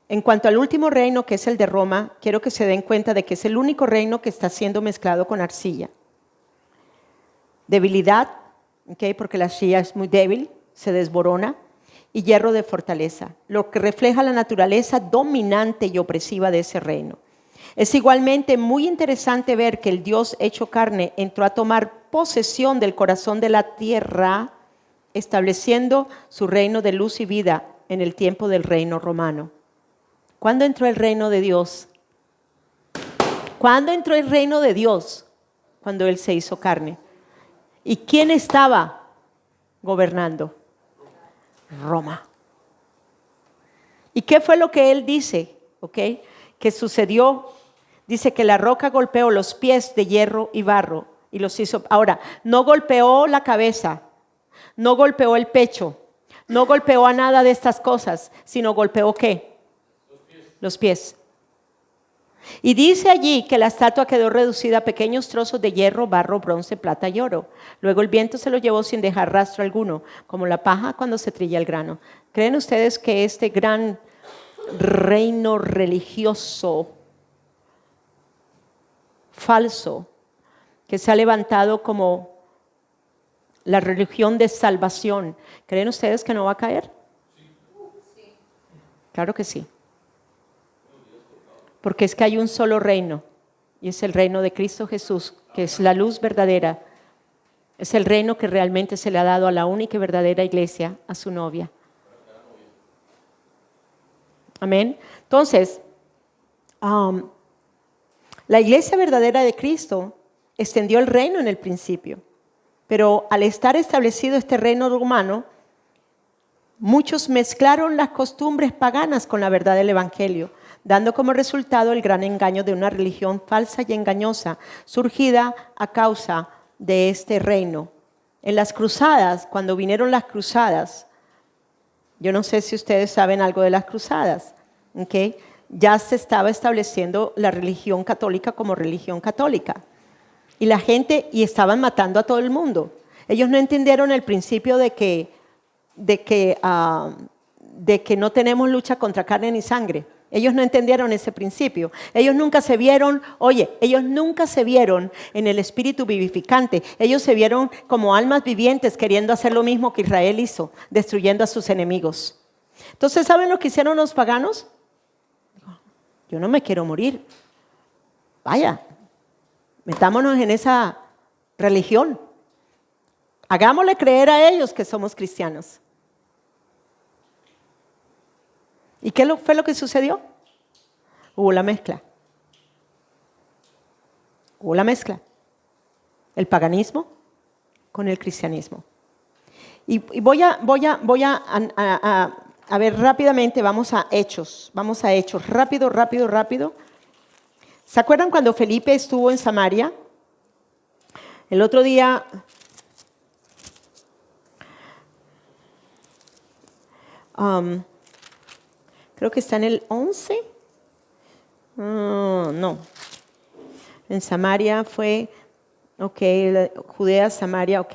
En cuanto al último reino, que es el de Roma, quiero que se den cuenta de que es el único reino que está siendo mezclado con arcilla. Debilidad, ¿okay? Porque la arcilla es muy débil, se desborona, y hierro de fortaleza, lo que refleja la naturaleza dominante y opresiva de ese reino. Es igualmente muy interesante ver que el Dios hecho carne entró a tomar posesión del corazón de la tierra, estableciendo su reino de luz y vida en el tiempo del reino romano. ¿Cuándo entró el reino de Dios? ¿Cuándo entró el reino de Dios? Cuando Él se hizo carne. ¿Y quién estaba gobernando? Roma. ¿Y qué fue lo que Él dice? ¿Okay? Que sucedió. Dice que la roca golpeó los pies de hierro y barro y los hizo. Ahora, no golpeó la cabeza, no golpeó el pecho, no golpeó a nada de estas cosas, sino golpeó ¿qué? Los pies. Y dice allí que la estatua quedó reducida a pequeños trozos de hierro, barro, bronce, plata y oro. Luego el viento se lo llevó sin dejar rastro alguno, como la paja cuando se trilla el grano. ¿Creen ustedes que este gran reino religioso falso que se ha levantado como la religión de salvación, creen ustedes que no va a caer? Sí. Claro que sí. Porque es que hay un solo reino y es el reino de Cristo Jesús, que es la luz verdadera. Es el reino que realmente se le ha dado a la única y verdadera iglesia, a su novia. Amén. Entonces, la iglesia verdadera de Cristo extendió el reino en el principio, pero al estar establecido este reino romano, Muchos mezclaron las costumbres paganas con la verdad del Evangelio, dando como resultado el gran engaño de una religión falsa y engañosa, surgida a causa de este reino. En las cruzadas, cuando vinieron las cruzadas, yo no sé si ustedes saben algo de las cruzadas, ¿ok? Ya se estaba estableciendo la religión católica como religión católica. Y la gente, y estaban matando a todo el mundo. Ellos no entendieron el principio de que no tenemos lucha contra carne ni sangre. Ellos no entendieron ese principio. Ellos nunca se vieron en el espíritu vivificante. Ellos se vieron como almas vivientes queriendo hacer lo mismo que Israel hizo, destruyendo a sus enemigos. Entonces, ¿saben lo que hicieron los paganos? Yo no me quiero morir. Vaya, metámonos en esa religión. Hagámosle creer a ellos que somos cristianos. ¿Y qué fue lo que sucedió? Hubo la mezcla. Hubo la mezcla. El paganismo con el cristianismo. Y voy a ver rápidamente, vamos a Hechos, rápido. ¿Se acuerdan cuando Felipe estuvo en Samaria? El otro día, creo que está en el 11. No. En Samaria fue, Judea, Samaria,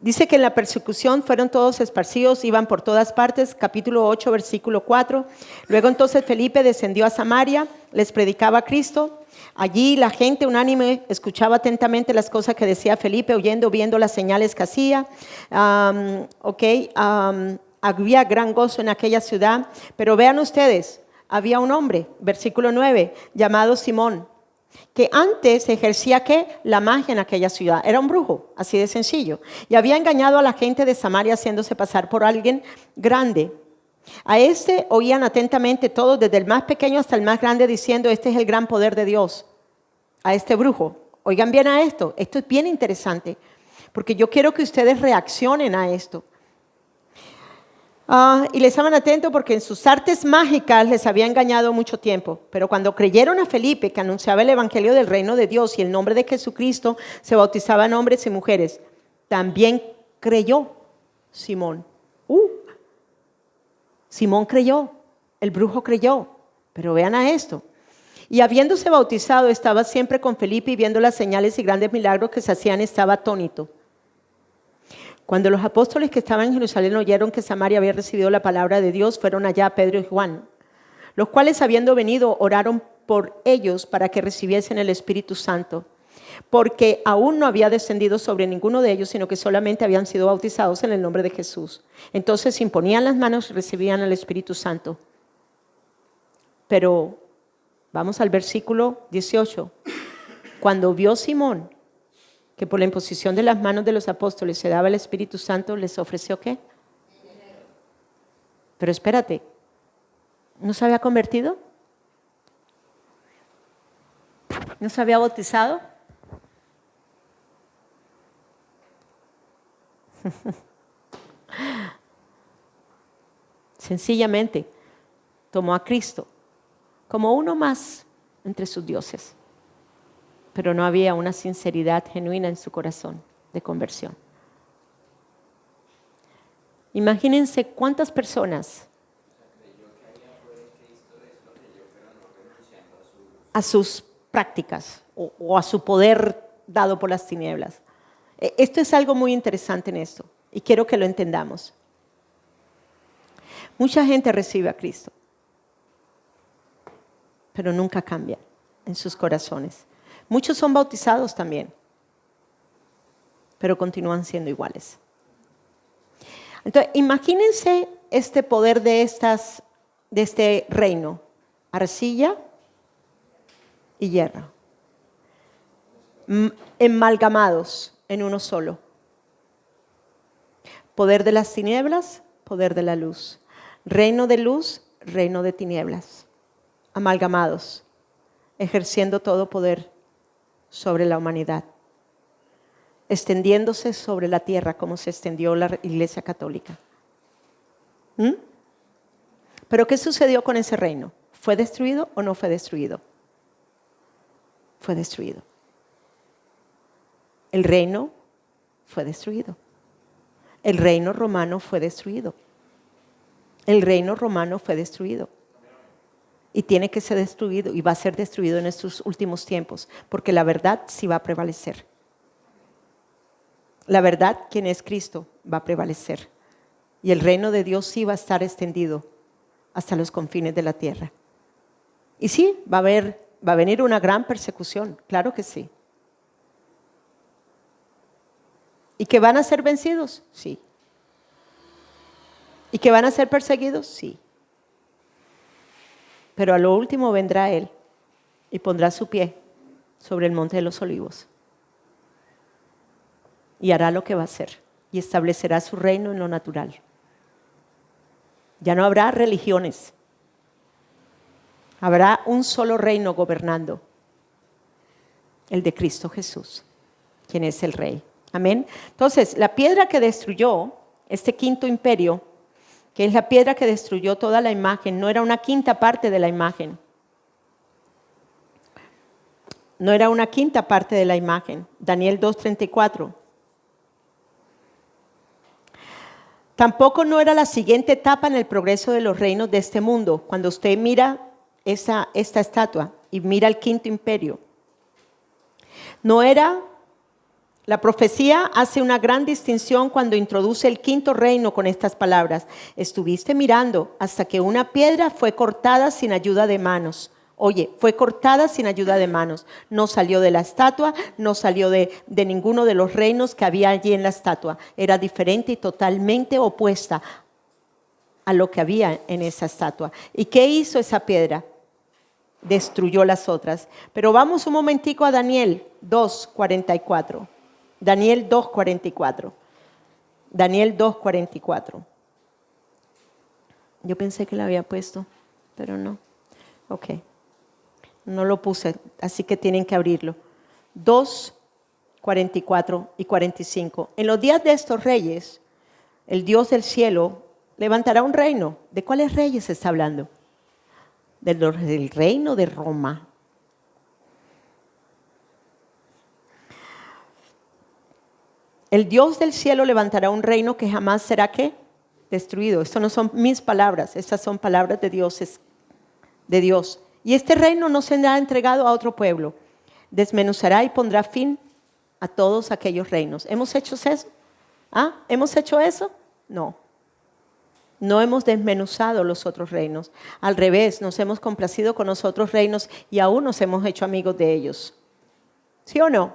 Dice que en la persecución fueron todos esparcidos, iban por todas partes, capítulo 8, versículo 4. Luego entonces Felipe descendió a Samaria, les predicaba a Cristo. Allí la gente unánime escuchaba atentamente las cosas que decía Felipe, oyendo, viendo las señales que hacía. Había gran gozo en aquella ciudad. Pero vean ustedes, había un hombre, versículo 9, llamado Simón, que antes ejercía la magia en aquella ciudad. Era un brujo, así de sencillo. Y había engañado a la gente de Samaria haciéndose pasar por alguien grande. A este oían atentamente todos, desde el más pequeño hasta el más grande, diciendo: este es el gran poder de Dios. A este brujo. Oigan bien a esto. Esto es bien interesante, porque yo quiero que ustedes reaccionen a esto. Y les estaban atentos porque en sus artes mágicas les había engañado mucho tiempo. Pero cuando creyeron a Felipe, que anunciaba el evangelio del reino de Dios y el nombre de Jesucristo, se bautizaban hombres y mujeres. También creyó Simón. Simón creyó, el brujo creyó. Pero vean a esto. Y habiéndose bautizado, estaba siempre con Felipe, y viendo las señales y grandes milagros que se hacían, estaba atónito. Cuando los apóstoles que estaban en Jerusalén oyeron que Samaria había recibido la palabra de Dios, fueron allá a Pedro y Juan, los cuales, habiendo venido, oraron por ellos para que recibiesen el Espíritu Santo, porque aún no había descendido sobre ninguno de ellos, sino que solamente habían sido bautizados en el nombre de Jesús. Entonces imponían las manos y recibían el Espíritu Santo. Pero vamos al versículo 18. Cuando vio Simón que por la imposición de las manos de los apóstoles se daba el Espíritu Santo, les ofreció ¿qué? Pero espérate, ¿no se había convertido? ¿No se había bautizado? Sencillamente tomó a Cristo como uno más entre sus dioses. Pero no había una sinceridad genuina en su corazón de conversión. Imagínense cuántas personas a sus prácticas o a su poder dado por las tinieblas. Esto es algo muy interesante en esto y quiero que lo entendamos. Mucha gente recibe a Cristo, pero nunca cambia en sus corazones. Muchos son bautizados también, pero continúan siendo iguales. Entonces, imagínense este poder de este reino, arcilla y hierro, amalgamados en uno solo. Poder de las tinieblas, poder de la luz. Reino de luz, reino de tinieblas. Amalgamados, ejerciendo todo poder sobre la humanidad. extendiéndose sobre la tierra como se extendió la Iglesia Católica. ¿Pero qué sucedió con ese reino? ¿Fue destruido o no fue destruido? Fue destruido. El reino fue destruido. El reino romano fue destruido. El reino romano fue destruido. Y tiene que ser destruido y va a ser destruido en estos últimos tiempos, porque la verdad sí va a prevalecer. La verdad, quien es Cristo, va a prevalecer. Y el reino de Dios sí va a estar extendido hasta los confines de la tierra. Y sí, va a venir una gran persecución, claro que sí. ¿Y que van a ser vencidos? Sí. ¿Y que van a ser perseguidos? Sí. Pero a lo último vendrá Él y pondrá su pie sobre el monte de los olivos. Y hará lo que va a hacer y establecerá su reino en lo natural. Ya no habrá religiones. Habrá un solo reino gobernando, el de Cristo Jesús, quien es el Rey. Amén. Entonces, la piedra que destruyó este quinto imperio, que es la piedra que destruyó toda la imagen, no era una quinta parte de la imagen. No era una quinta parte de la imagen. Daniel 2:34. Tampoco no era la siguiente etapa en el progreso de los reinos de este mundo. Cuando usted mira esta estatua y mira el quinto imperio, no era. La profecía hace una gran distinción cuando introduce el quinto reino con estas palabras. Estuviste mirando hasta que una piedra fue cortada sin ayuda de manos. Oye, fue cortada sin ayuda de manos. No salió de la estatua, no salió de ninguno de los reinos que había allí en la estatua. Era diferente y totalmente opuesta a lo que había en esa estatua. ¿Y qué hizo esa piedra? Destruyó las otras. Pero vamos un momentico a Daniel 2:44. Daniel 2:44. Daniel 2:44. Yo pensé que lo había puesto, pero no. Ok. No lo puse, así que tienen que abrirlo. 2:44 y 45. En los días de estos reyes, el Dios del cielo levantará un reino. ¿De cuáles reyes se está hablando? Del reino de Roma. El Dios del cielo levantará un reino que jamás será ¿qué? Destruido. Estas no son mis palabras, estas son palabras de Dios. Y este reino no será entregado a otro pueblo. Desmenuzará y pondrá fin a todos aquellos reinos. ¿Hemos hecho eso? ¿Ah? ¿Hemos hecho eso? No. No hemos desmenuzado los otros reinos. Al revés, nos hemos complacido con los otros reinos y aún nos hemos hecho amigos de ellos. ¿Sí o no?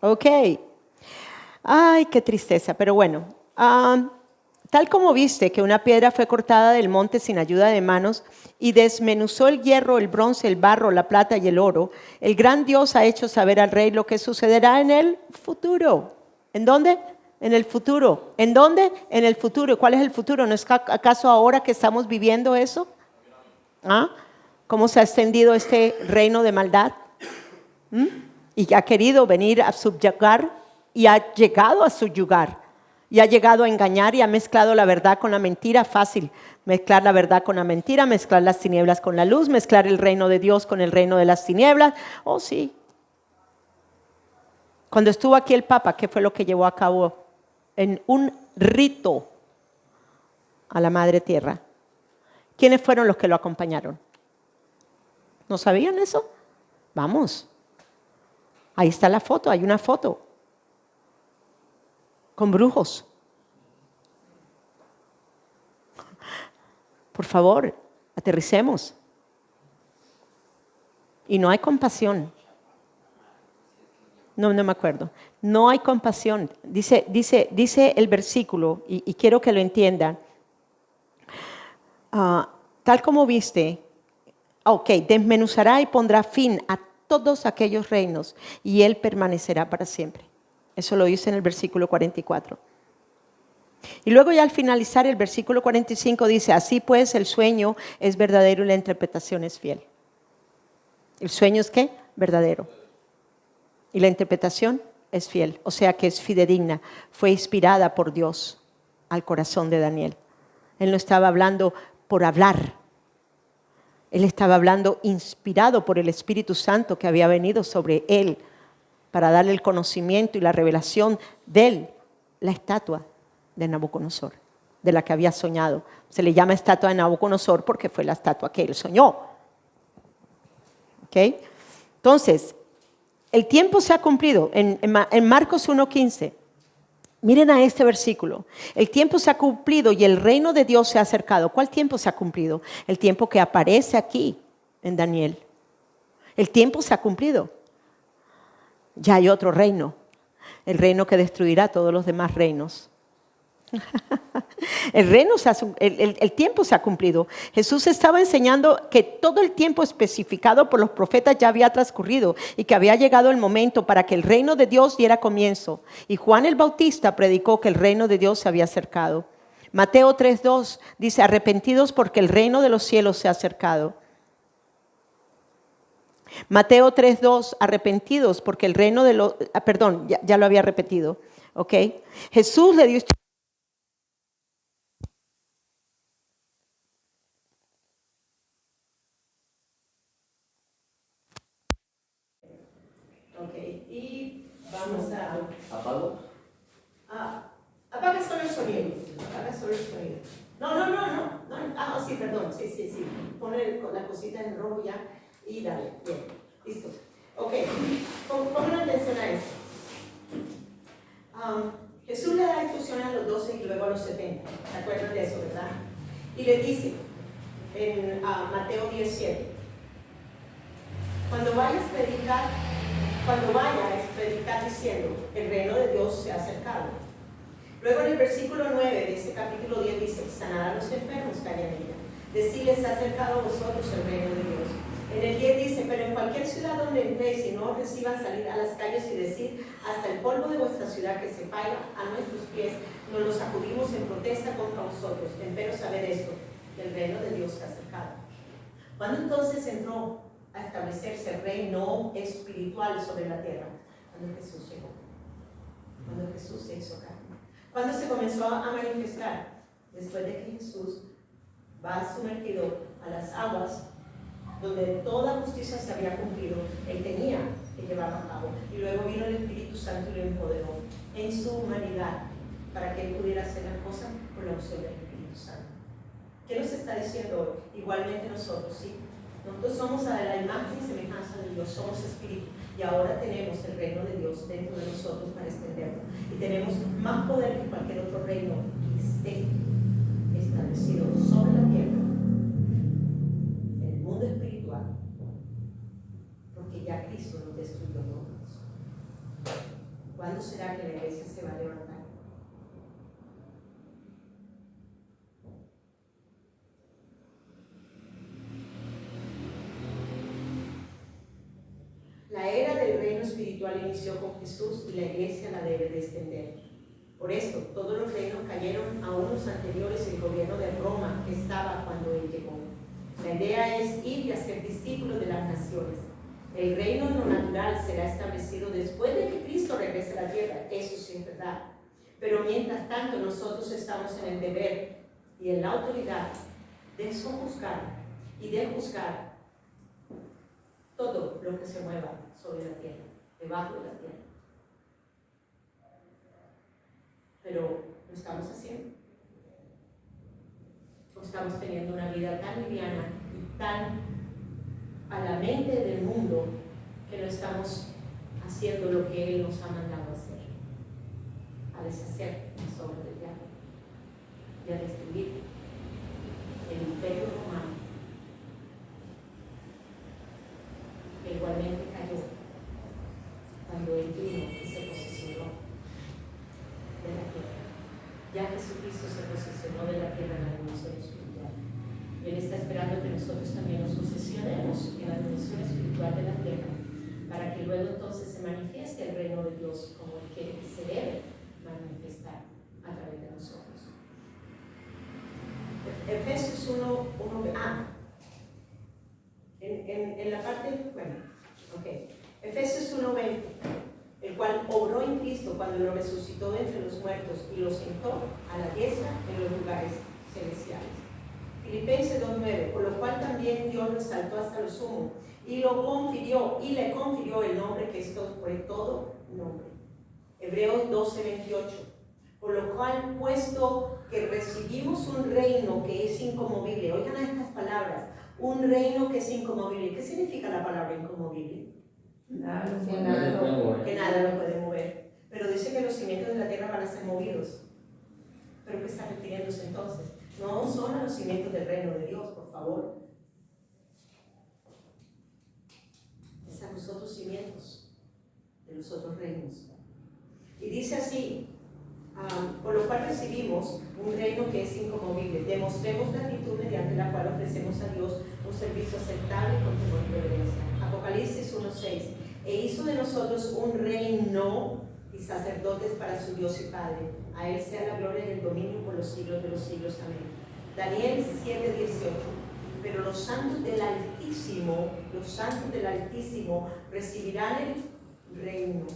Ok. Ay, qué tristeza, pero bueno. Tal como viste que una piedra fue cortada del monte sin ayuda de manos y desmenuzó el hierro, el bronce, el barro, la plata y el oro, el gran Dios ha hecho saber al rey lo que sucederá en el futuro. ¿En dónde? En el futuro. ¿En dónde? En el futuro. ¿Y cuál es el futuro? ¿No es acaso ahora que estamos viviendo eso? ¿Ah? ¿Cómo se ha extendido este reino de maldad? Y ha querido venir a subyugar y ha llegado a subyugar. Y ha llegado a engañar y ha mezclado la verdad con la mentira. Fácil, mezclar la verdad con la mentira, mezclar las tinieblas con la luz, mezclar el reino de Dios con el reino de las tinieblas. Oh, sí. Cuando estuvo aquí el Papa, ¿qué fue lo que llevó a cabo en un rito a la Madre Tierra? ¿Quiénes fueron los que lo acompañaron? ¿No sabían eso? Vamos. Ahí está la foto, hay una foto. Con brujos. Por favor, aterricemos. Y no hay compasión. No me acuerdo. No hay compasión. Dice el versículo, y quiero que lo entiendan. Tal como viste, desmenuzará y pondrá fin a todos aquellos reinos, y Él permanecerá para siempre. Eso lo dice en el versículo 44. Y luego ya al finalizar el versículo 45 dice, así pues el sueño es verdadero y la interpretación es fiel. ¿El sueño es qué? Verdadero. ¿Y la interpretación? es fiel, o sea que es fidedigna, fue inspirada por Dios al corazón de Daniel. Él no estaba hablando por hablar, él estaba hablando inspirado por el Espíritu Santo que había venido sobre él para darle el conocimiento y la revelación de él, la estatua de Nabucodonosor, de la que había soñado. Se le llama estatua de Nabucodonosor porque fue la estatua que él soñó. ¿Ok? Entonces, el tiempo se ha cumplido. En Marcos 1:15, miren a este versículo. El tiempo se ha cumplido y el reino de Dios se ha acercado. ¿Cuál tiempo se ha cumplido? El tiempo que aparece aquí en Daniel. El tiempo se ha cumplido. Ya hay otro reino. El reino que destruirá todos los demás reinos. El tiempo se ha cumplido. Jesús estaba enseñando que todo el tiempo especificado por los profetas ya había transcurrido y que había llegado el momento para que el reino de Dios diera comienzo. Y Juan el Bautista predicó que el reino de Dios se había acercado. Mateo 3:2 dice: arrepentidos porque el reino de los cielos se ha acercado. Mateo 3:2, arrepentidos porque el reino de los... perdón, ya lo había repetido. ¿Ok? Jesús le dio... Ok, y vamos a... ¿Apago? Apaga solo el sonido. Apaga solo el sonido. No. Sí, perdón. Sí. Ponle la cosita en rojo ya y dale. Bien, listo. Ok, pongan atención a esto. Jesús le da instrucciones a los 12 y luego a los 70. ¿Se acuerdan de eso, verdad? Y le dice en Mateo 17: cuando vayas a predicar diciendo, el reino de Dios se ha acercado. Luego en el versículo 9 de ese capítulo 10 dice: sanar a los enfermos que hay en ella. Decirles, se ha acercado a vosotros el reino de Dios. En el 10 dice: pero en cualquier ciudad donde entréis y no os reciban, salir a las calles y decir, hasta el polvo de vuestra ciudad que se caiga a nuestros pies, nos lo sacudimos en protesta contra vosotros. Empero saber esto, que el reino de Dios se ha acercado. ¿Cuándo entonces entró a establecerse el reino espiritual sobre la tierra? Cuando Jesús llegó, cuando Jesús se hizo carne. ¿Cuándo se comenzó a manifestar? Después de que Jesús va sumergido a las aguas donde toda justicia se había cumplido, él tenía que llevarlo a cabo. Y luego vino el Espíritu Santo y lo empoderó en su humanidad para que él pudiera hacer las cosas por la unción del Espíritu Santo. ¿Qué nos está diciendo hoy? Igualmente nosotros, ¿sí? Nosotros somos a la imagen y semejanza de Dios, somos espíritu y ahora tenemos el reino de Dios dentro de nosotros para extenderlo. Y tenemos más poder que cualquier otro reino que esté establecido sobre la tierra, en el mundo espiritual, porque ya Cristo nos destruyó todos. ¿Cuándo será que la iglesia se va a levantar? La era del reino espiritual inició con Jesús y la iglesia la debe de extender. Por esto, todos los reinos cayeron a unos anteriores el gobierno de Roma que estaba cuando él llegó. La idea es ir y hacer discípulos de las naciones. El reino no natural será establecido después de que Cristo regrese a la tierra, eso sí es verdad. Pero mientras tanto nosotros estamos en el deber y en la autoridad de sojuzgar y de juzgar todo lo que se mueva sobre la tierra, debajo de la tierra. Pero lo estamos haciendo. O estamos teniendo una vida tan liviana y tan a la mente del mundo que no estamos haciendo lo que Él nos ha mandado hacer, a deshacer las obras del diablo y a destruir el imperio romano, que igualmente cayó cuando Él vino y se posesionó de la tierra. Ya Jesucristo se posesionó de la tierra en la dimensión espiritual. Él está esperando que nosotros también nos posesionemos en la dimensión espiritual de la tierra, para que luego entonces se manifieste el reino de Dios como el que se debe manifestar a través de nosotros. Efesios 1, en la parte, Efesios 1:20, el cual obró en cuando lo resucitó de entre los muertos y lo sentó a la diestra en los lugares celestiales. Filipenses 2:9, por lo cual también Dios lo exaltó hasta lo sumo y le confirió el nombre que es sobre todo nombre. Hebreos 12:28, por lo cual, puesto que recibimos un reino que es inconmovible, oigan estas palabras, un reino que es inconmovible. ¿Qué significa la palabra inconmovible? Que nada lo puede mover. Pero dice que los cimientos de la tierra van a ser movidos. ¿Pero qué está refiriéndose entonces? No son a los cimientos del reino de Dios, por favor. Es a los otros cimientos de los otros reinos. Y dice así, por lo cual recibimos un reino que es inconmovible. Demostremos la actitud mediante la cual ofrecemos a Dios un servicio aceptable con temor y reverencia. Apocalipsis 1:6. E hizo de nosotros un reino y sacerdotes para su Dios y Padre. A Él sea la gloria y el dominio por los siglos de los siglos. Amén. Daniel 7:18. Pero los santos del Altísimo recibirán el reino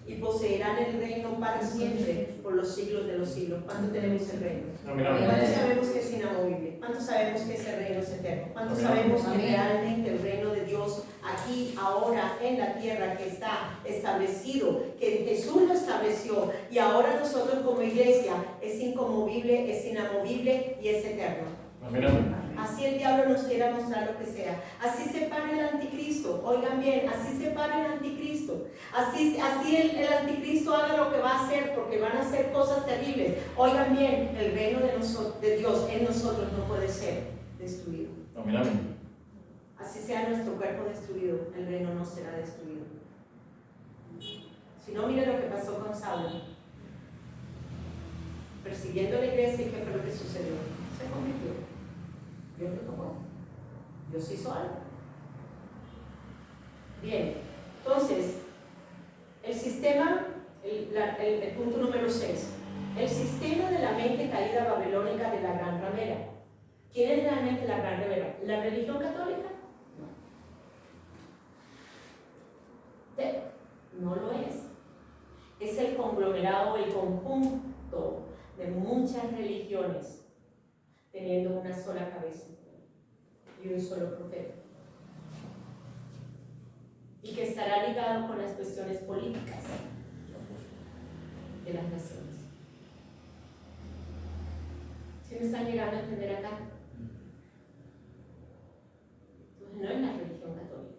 y poseerán el reino para siempre por los siglos de los siglos. ¿Cuánto tenemos el reino? ¿Cuánto sabemos que es inamovible? ¿Cuánto sabemos que ese reino es eterno? ¿Cuánto sabemos que realmente el reino de Dios aquí, ahora, en la tierra, que está establecido, que Jesús lo estableció y ahora nosotros como iglesia es inconmovible, es inamovible y es eterno? Así el diablo nos quiera mostrar lo que sea. Así se pare el anticristo. Oigan bien, así se pare el anticristo. Así el anticristo haga lo que va a hacer, porque van a hacer cosas terribles. Oigan bien, el reino de Dios en nosotros no puede ser destruido. Así sea nuestro cuerpo destruido, el reino no será destruido. Si no, mire lo que pasó con Saulo. Persiguiendo a la iglesia, ¿y qué fue lo que sucedió? Se convirtió. Dios lo tocó. Dios hizo algo. Bien, entonces, el sistema, el punto número 6, el sistema de la mente caída babilónica de la gran ramera. ¿Quién es realmente la gran ramera? ¿La religión católica? No lo es. Es el conglomerado, el conjunto de muchas religiones teniendo una sola cabeza y un solo profeta, y que estará ligado con las cuestiones políticas de las naciones. ¿Sí me están llegando a entender acá? Entonces no es la religión católica.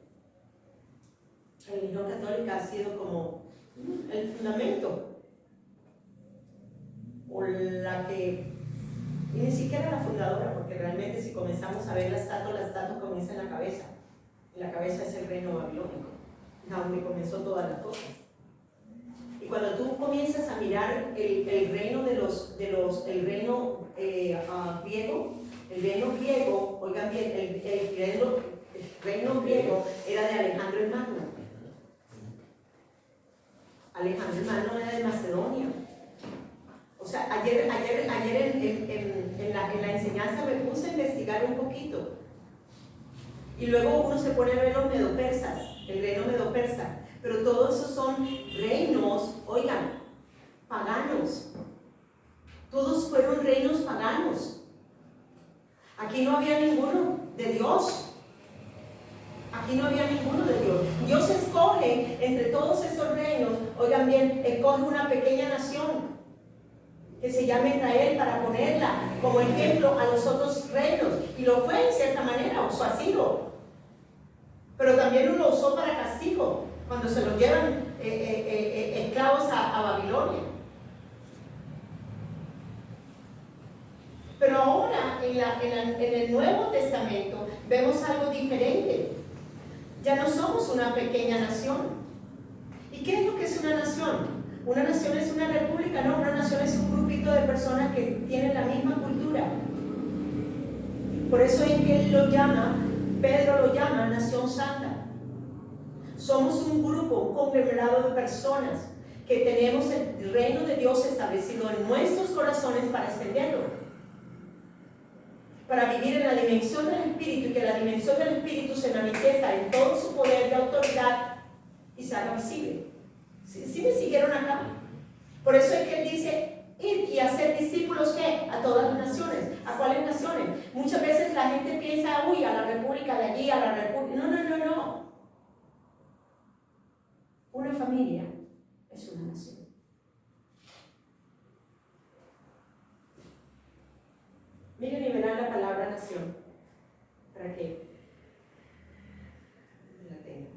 La religión católica ha sido como el fundamento, o la que, y ni siquiera la fundadora, porque realmente si comenzamos a ver la estatua comienza en la cabeza. Y la cabeza es el reino babilónico, donde comenzó todas las cosas. Y cuando tú comienzas a mirar el reino el reino griego, oigan bien, el reino griego era de Alejandro el Magno. Alejandro el Magno era de Macedonia. O sea, ayer en la enseñanza me puse a investigar un poquito. Y luego uno se pone a ver los medopersas, el reino medopersa. Pero todos esos son reinos, oigan, paganos. Todos fueron reinos paganos. Aquí no había ninguno de Dios. Aquí no había ninguno de Dios. Dios escoge entre todos esos reinos, oigan bien, escoge una pequeña nación que se llama Israel para ponerla como ejemplo a los otros reinos. Y lo fue en cierta manera, usó asilo. Pero también lo usó para castigo, cuando se los llevan esclavos a Babilonia. Pero ahora en el Nuevo Testamento vemos algo diferente. Ya no somos una pequeña nación. ¿Y qué es lo que es una nación? Una nación es una república, no, una nación es un grupito de personas que tienen la misma cultura. Por eso es que Pedro lo llama nación santa. Somos un grupo, un conglomerado de personas que tenemos el reino de Dios establecido en nuestros corazones para extenderlo, para vivir en la dimensión del Espíritu, y que la dimensión del Espíritu se manifiesta en todo su poder y autoridad y se haga visible. ¿Sí me siguieron acá? Por eso es que él dice, ir y hacer discípulos, ¿qué? A todas las naciones. ¿A cuáles naciones? Muchas veces la gente piensa, uy, a la república de allí, a la república. No, no, no, no. Una familia es una nación. Miren y verán la palabra nación. ¿Para qué? La tengo.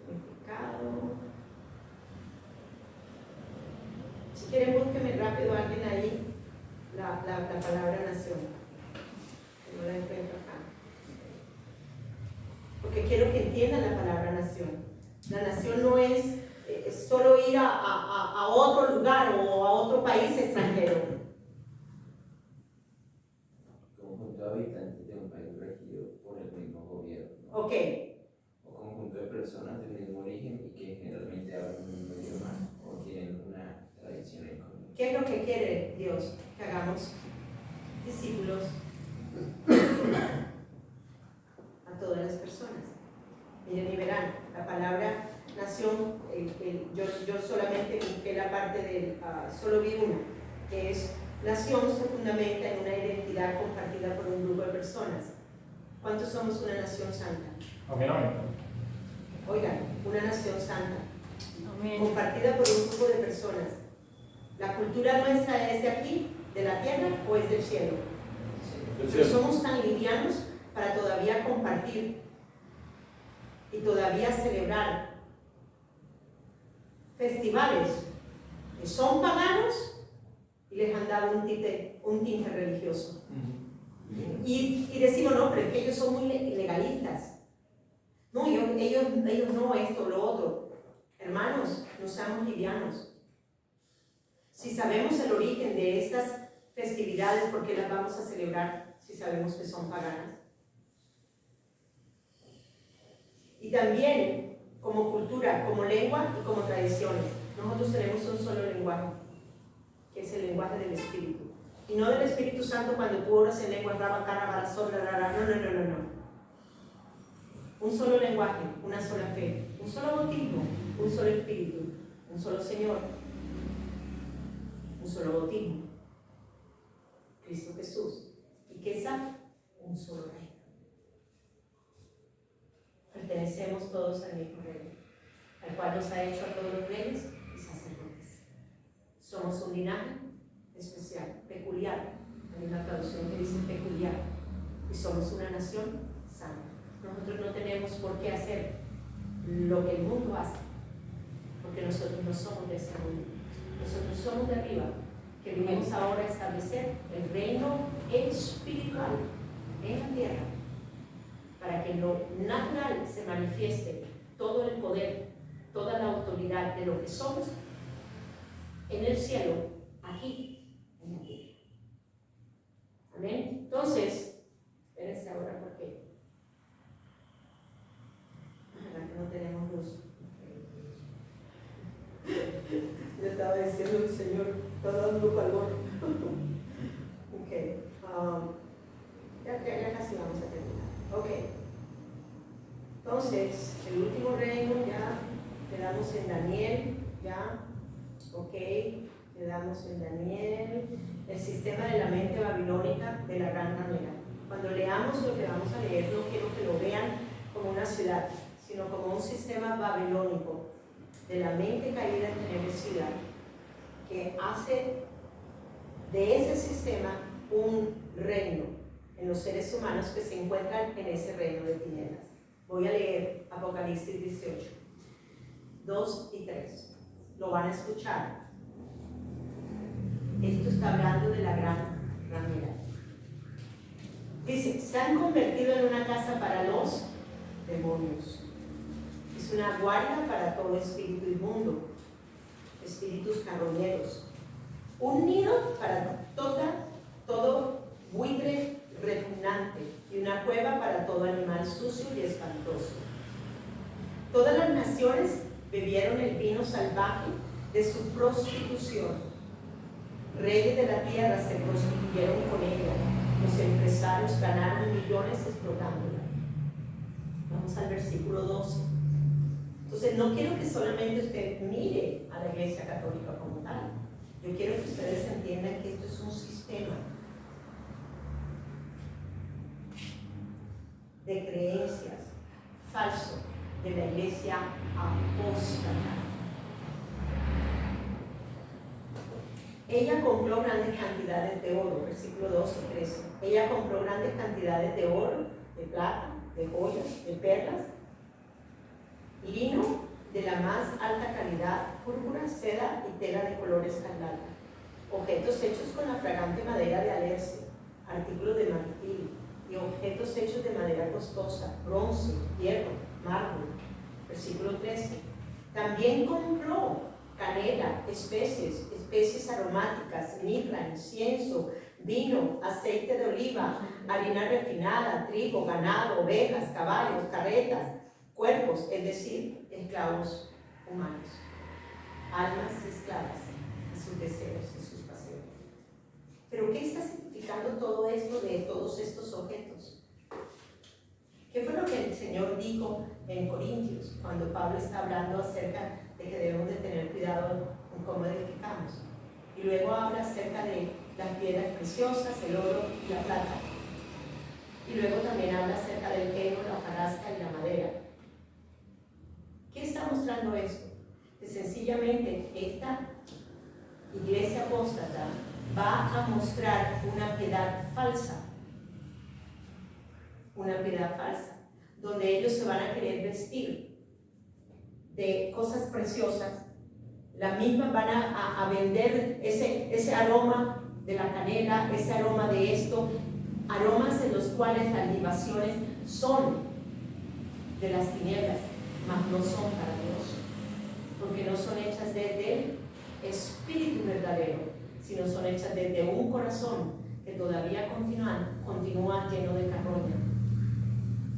Significado. Si quieren, búsquenme rápido a alguien ahí la palabra nación. No la encuentro acá. Porque quiero que entiendan la palabra nación. La nación no es solo ir a otro lugar o a otro país extranjero. Conjunto de habitantes de un país regido por el mismo gobierno. Ok. O conjunto de personas del mismo origen y que generalmente hablan el mismo idioma o tienen una tradición en común. ¿Qué es lo que quiere Dios que hagamos? Discípulos a todas las personas. Miren y verán, la palabra nación, yo solamente busqué la parte del, solo vi una, que es nación se fundamenta en una identidad compartida por un grupo de personas. ¿Cuántos somos una nación santa? Amén, amén. Oigan, una nación santa, Amén. compartida por un grupo de personas. ¿La cultura nuestra es de aquí, de la tierra, o es del cielo? Pero somos tan livianos para todavía compartir y todavía celebrar festivales que son paganos y les han dado un tinte religioso. Y decimos, no, pero es que ellos son muy legalistas. No, ellos no, esto, lo otro. Hermanos, no seamos livianos. Si sabemos el origen de estas festividades, ¿por qué las vamos a celebrar si sabemos que son paganas? Y también, como cultura, como lengua y como tradiciones, nosotros tenemos un solo lenguaje, que es el lenguaje del Espíritu. Y no del Espíritu Santo cuando tú oras en lengua, no. Un solo lenguaje, una sola fe, un solo bautismo, un solo Espíritu, un solo Señor, un solo bautismo, Cristo Jesús. ¿Y qué es un solo reino? Pertenecemos todos al mismo reino, al cual nos ha hecho a todos los reyes y sacerdotes. Somos un linaje especial, peculiar. Hay una traducción que dice peculiar. Y somos una nación santa. Nosotros no tenemos por qué hacer lo que el mundo hace, porque nosotros no somos de ese mundo. Nosotros somos de arriba, que vinimos ahora a establecer el reino espiritual en la tierra, para que en lo natural se manifieste todo el poder, toda la autoridad de lo que somos en el cielo, aquí en la tierra. Amén. Entonces, espérense ahora porque no tenemos luz. Yo estaba diciendo el Señor, está dando calor. Ok. Ya casi vamos a terminar. Ok. Entonces, el último reino ya quedamos en Daniel, ya. Ok. Quedamos en Daniel. El sistema de la mente babilónica de la gran ramera. Cuando leamos lo que vamos a leer, no quiero que lo vean como una ciudad, sino como un sistema babilónico de la mente caída en tenebriosidad, que hace de ese sistema un reino en los seres humanos que se encuentran en ese reino de tinieblas. Voy a leer Apocalipsis 18, 2 y 3. Lo van a escuchar. Esto está hablando de la gran ramera. Dice, se han convertido en una casa para los demonios. Es una guardia para todo espíritu inmundo, espíritus carroñeros. Un nido para todo buitre repugnante y una cueva para todo animal sucio y espantoso. Todas las naciones bebieron el vino salvaje de su prostitución. Reyes de la tierra se prostituyeron con ella. Los empresarios ganaron millones explotándola. Vamos al versículo 12. Entonces, no quiero que solamente usted mire a la Iglesia Católica como tal. Yo quiero que ustedes entiendan que esto es un sistema de creencias falso de la Iglesia apóstata. Ella compró grandes cantidades de oro, versículo 12 y 13. Ella compró grandes cantidades de oro, de plata, de joyas, de perlas, lino de la más alta calidad, púrpura, seda y tela de color escarlata, objetos hechos con la fragante madera de alerce, artículos de marfil y objetos hechos de madera costosa, bronce, hierro, mármol. Versículo 13. También compró canela, especies aromáticas, mirra, incienso, vino, aceite de oliva, harina refinada, trigo, ganado, ovejas, caballos, carretas, cuerpos, es decir, esclavos humanos, almas esclavas y sus deseos y sus pasiones. ¿Pero qué está significando todo esto de todos estos objetos? ¿Qué fue lo que el Señor dijo en Corintios cuando Pablo está hablando acerca de que debemos de tener cuidado en cómo edificamos? Y luego habla acerca de las piedras preciosas, el oro y la plata. Y luego también habla acerca del heno, la hojarasca y la madera. ¿Qué está mostrando esto? Que sencillamente esta iglesia apóstata va a mostrar una piedad falsa, donde ellos se van a querer vestir de cosas preciosas, la misma van a vender ese aroma de la canela, ese aroma de esto, aromas en los cuales las libaciones son de las tinieblas, mas no son para Dios, porque no son hechas desde el espíritu verdadero, sino son hechas desde un corazón que todavía continúa lleno de carroña.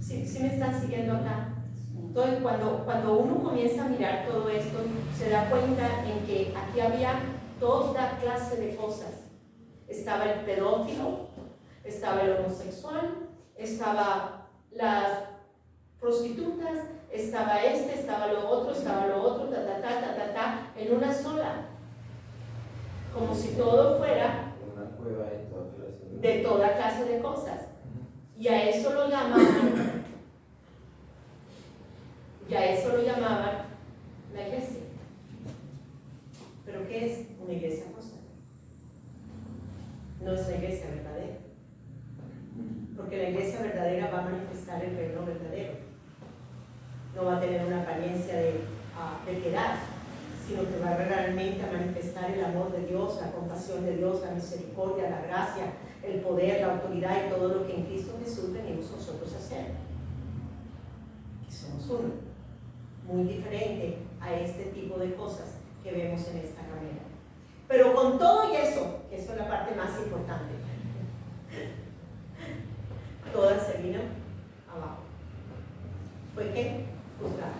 ¿Sí me están siguiendo acá? Entonces, cuando uno comienza a mirar todo esto, se da cuenta en que aquí había toda clase de cosas. Estaba el pedófilo, estaba el homosexual, estaba las prostitutas, estaba lo otro, en una sola. Como si todo fuera Una cueva de toda clase de cosas. Y a eso lo llamaban la iglesia. ¿Pero qué es una iglesia apóstata? No es la iglesia verdadera. Porque la iglesia verdadera va a manifestar el reino verdadero. No va a tener una apariencia de piedad, sino que va realmente a manifestar el amor de Dios, la compasión de Dios, la misericordia, la gracia, el poder, la autoridad y todo lo que en Cristo Jesús venimos nosotros a hacer. Que somos uno, muy diferente a este tipo de cosas que vemos en esta manera. Pero con todo y eso, que eso es la parte más importante, toda se vino abajo. ¿Fue qué? Juzgada.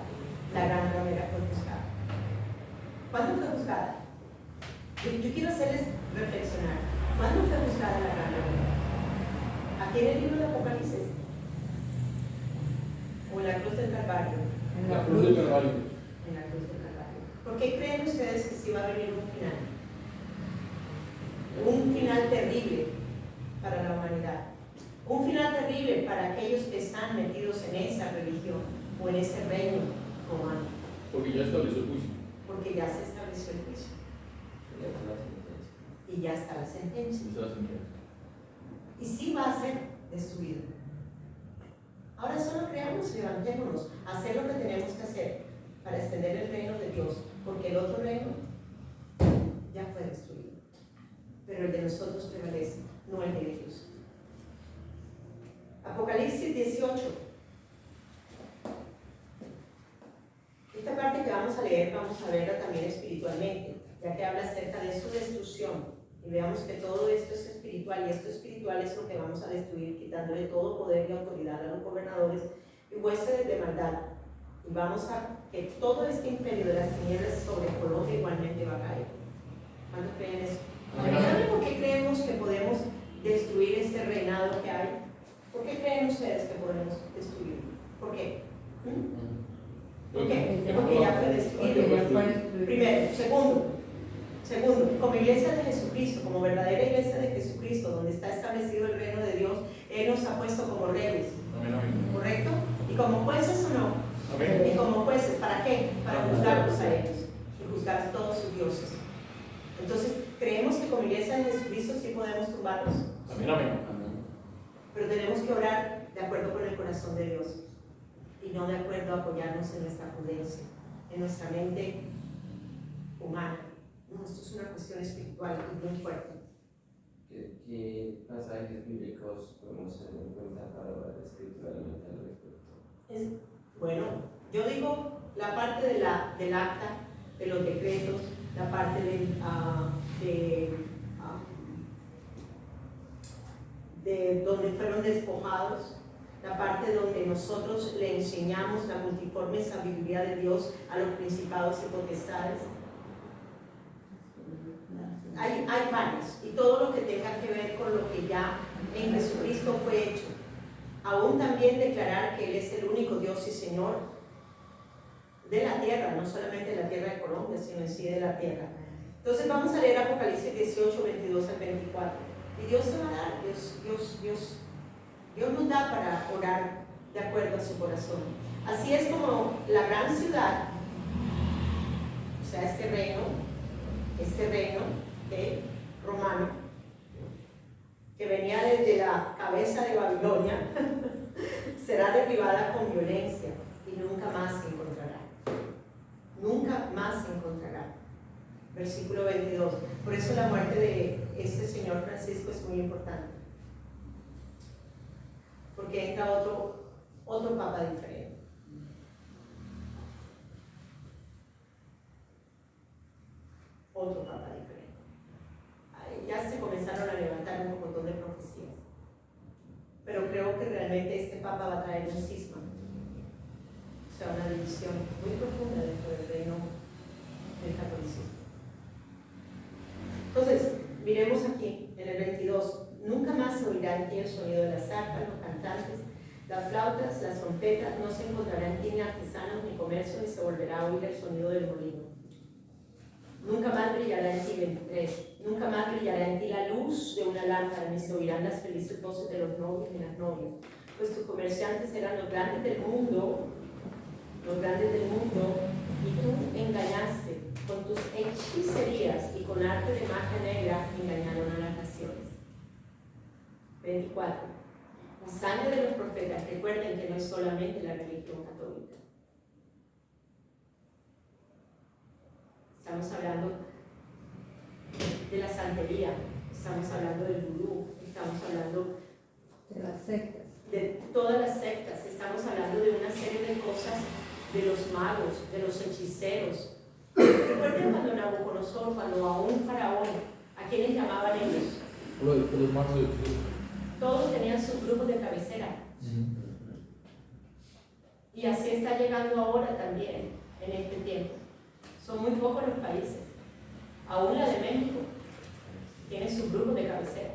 La gran ramera fue juzgada. ¿Cuándo fue juzgada? Yo quiero hacerles reflexionar. ¿Cuándo fue juzgada la gran ramera? ¿Aquí en el libro de Apocalipsis? ¿O en la cruz del Calvario? En la cruz del Calvario. En la cruz del Calvario. ¿Por qué creen ustedes que sí va a venir un final? Un final terrible para la humanidad. Un final terrible para aquellos que están metidos en esa religión o en ese reino romano. Porque ya estableció el juicio. Porque ya se estableció el juicio. Y ya está la sentencia. Y sí va a ser destruido. Ahora solo creamos, levantémonos, hacer lo que tenemos que hacer para extender el reino de Dios, porque el otro reino ya fue destruido. Pero el de nosotros prevalece, no el de ellos. Apocalipsis 18. Esta parte que vamos a leer, vamos a verla también espiritualmente, ya que habla acerca de su destrucción. Y veamos que todo esto es espiritual, y esto espiritual es lo que vamos a destruir, quitándole todo poder y autoridad a los gobernadores y huéspedes de maldad. Y vamos a que todo este imperio de las tinieblas sobre Colombia igualmente va a caer. ¿Cuántos creen eso? ¿Saben por qué creemos que podemos destruir este reinado que hay? ¿Por qué creen ustedes que podemos destruirlo? ¿Por qué? Porque ya fue destruido. Primero. Segundo, como iglesia de Jesucristo, como verdadera iglesia de Jesucristo, donde está establecido el reino de Dios, Él nos ha puesto como reyes. Amén. ¿Correcto? ¿Y como jueces o no? Amén. ¿Y como jueces? ¿Para qué? Para juzgarlos a ellos y juzgar a todos sus dioses. Entonces, creemos que como iglesia de Jesucristo sí podemos tumbarlos. Amén. Amén. Pero tenemos que orar de acuerdo con el corazón de Dios y no de acuerdo a apoyarnos en nuestra prudencia, en nuestra mente humana. No, esto es una cuestión espiritual y muy fuerte. ¿Qué pasajes bíblicos podemos tener en cuenta para orar espiritualmente al respecto? Bueno, yo digo la parte del acta, de los decretos, la parte de donde fueron despojados, la parte donde nosotros le enseñamos la multiforme sabiduría de Dios a los principados y potestades. Hay varios, y todo lo que tenga que ver con lo que ya en Jesucristo fue hecho. Aún también declarar que Él es el único Dios y Señor de la tierra, no solamente de la tierra de Colombia, sino en sí de la tierra. Entonces vamos a leer Apocalipsis 18, 22 al 24. Y Dios te va a dar, Dios nos da para orar de acuerdo a su corazón. Así es como la gran ciudad, o sea, este reino romano, que venía desde la cabeza de Babilonia, será derribada con violencia y nunca más se encontrará. Nunca más se encontrará. Versículo 22. Por eso la muerte de este señor Francisco es muy importante. Porque entra otro papa diferente. Otro papa diferente. Ahí ya se comenzaron a levantar un montón de profecías. Pero creo que realmente este papa va a traer un cisma. O sea, una división muy profunda dentro del reino del catolicismo. Entonces, miremos aquí, en el 22. Nunca más se oirá en ti el sonido de las arpas, los cantantes, las flautas, las trompetas. No se encontrará en ti ni artesanos ni comercio, ni se volverá a oír el sonido del molino. Nunca más brillará en ti, 23. Nunca más brillará en ti la luz de una lámpara, ni se oirán las felices voces de los novios ni las novias. Pues tus comerciantes eran los grandes del mundo, y tú engañaste con tus hechicerías y con arte de magia negra engañaron a las naciones. 24. La sangre de los profetas, recuerden que no es solamente la religión católica. Estamos hablando de la santería, estamos hablando del vudú, estamos hablando de las sectas, de todas las sectas, estamos hablando de una serie de cosas, de los magos, de los hechiceros. Recuerden cuando Nabucodonosor, cuando a un faraón, ¿a quiénes llamaban ellos? Los magos de Dios. Todos tenían sus grupos de cabecera. Y así está llegando ahora también, en este tiempo. Son muy pocos los países. Aún la de México tiene su grupo de cabecera.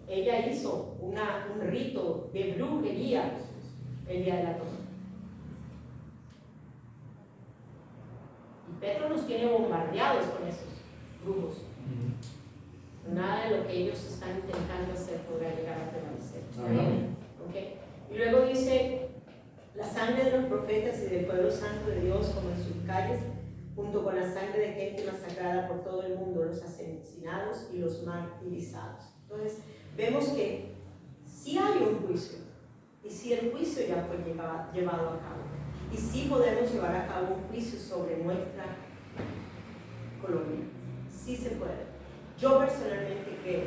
Ella hizo un rito de brujería el día de la toma. Y Petro nos tiene bombardeados con esos grupos. Nada de lo que ellos están intentando hacer podrá llegar a prevalecer. Amén. ¿Okay? Y luego dice, la sangre de los profetas y del pueblo santo de Dios como en sus calles, junto con la sangre de gente masacrada por todo el mundo, los asesinados y los martirizados. Entonces, vemos que sí hay un juicio, y sí el juicio ya fue llevado a cabo, y sí podemos llevar a cabo un juicio sobre nuestra Colombia. Sí se puede. Yo personalmente creo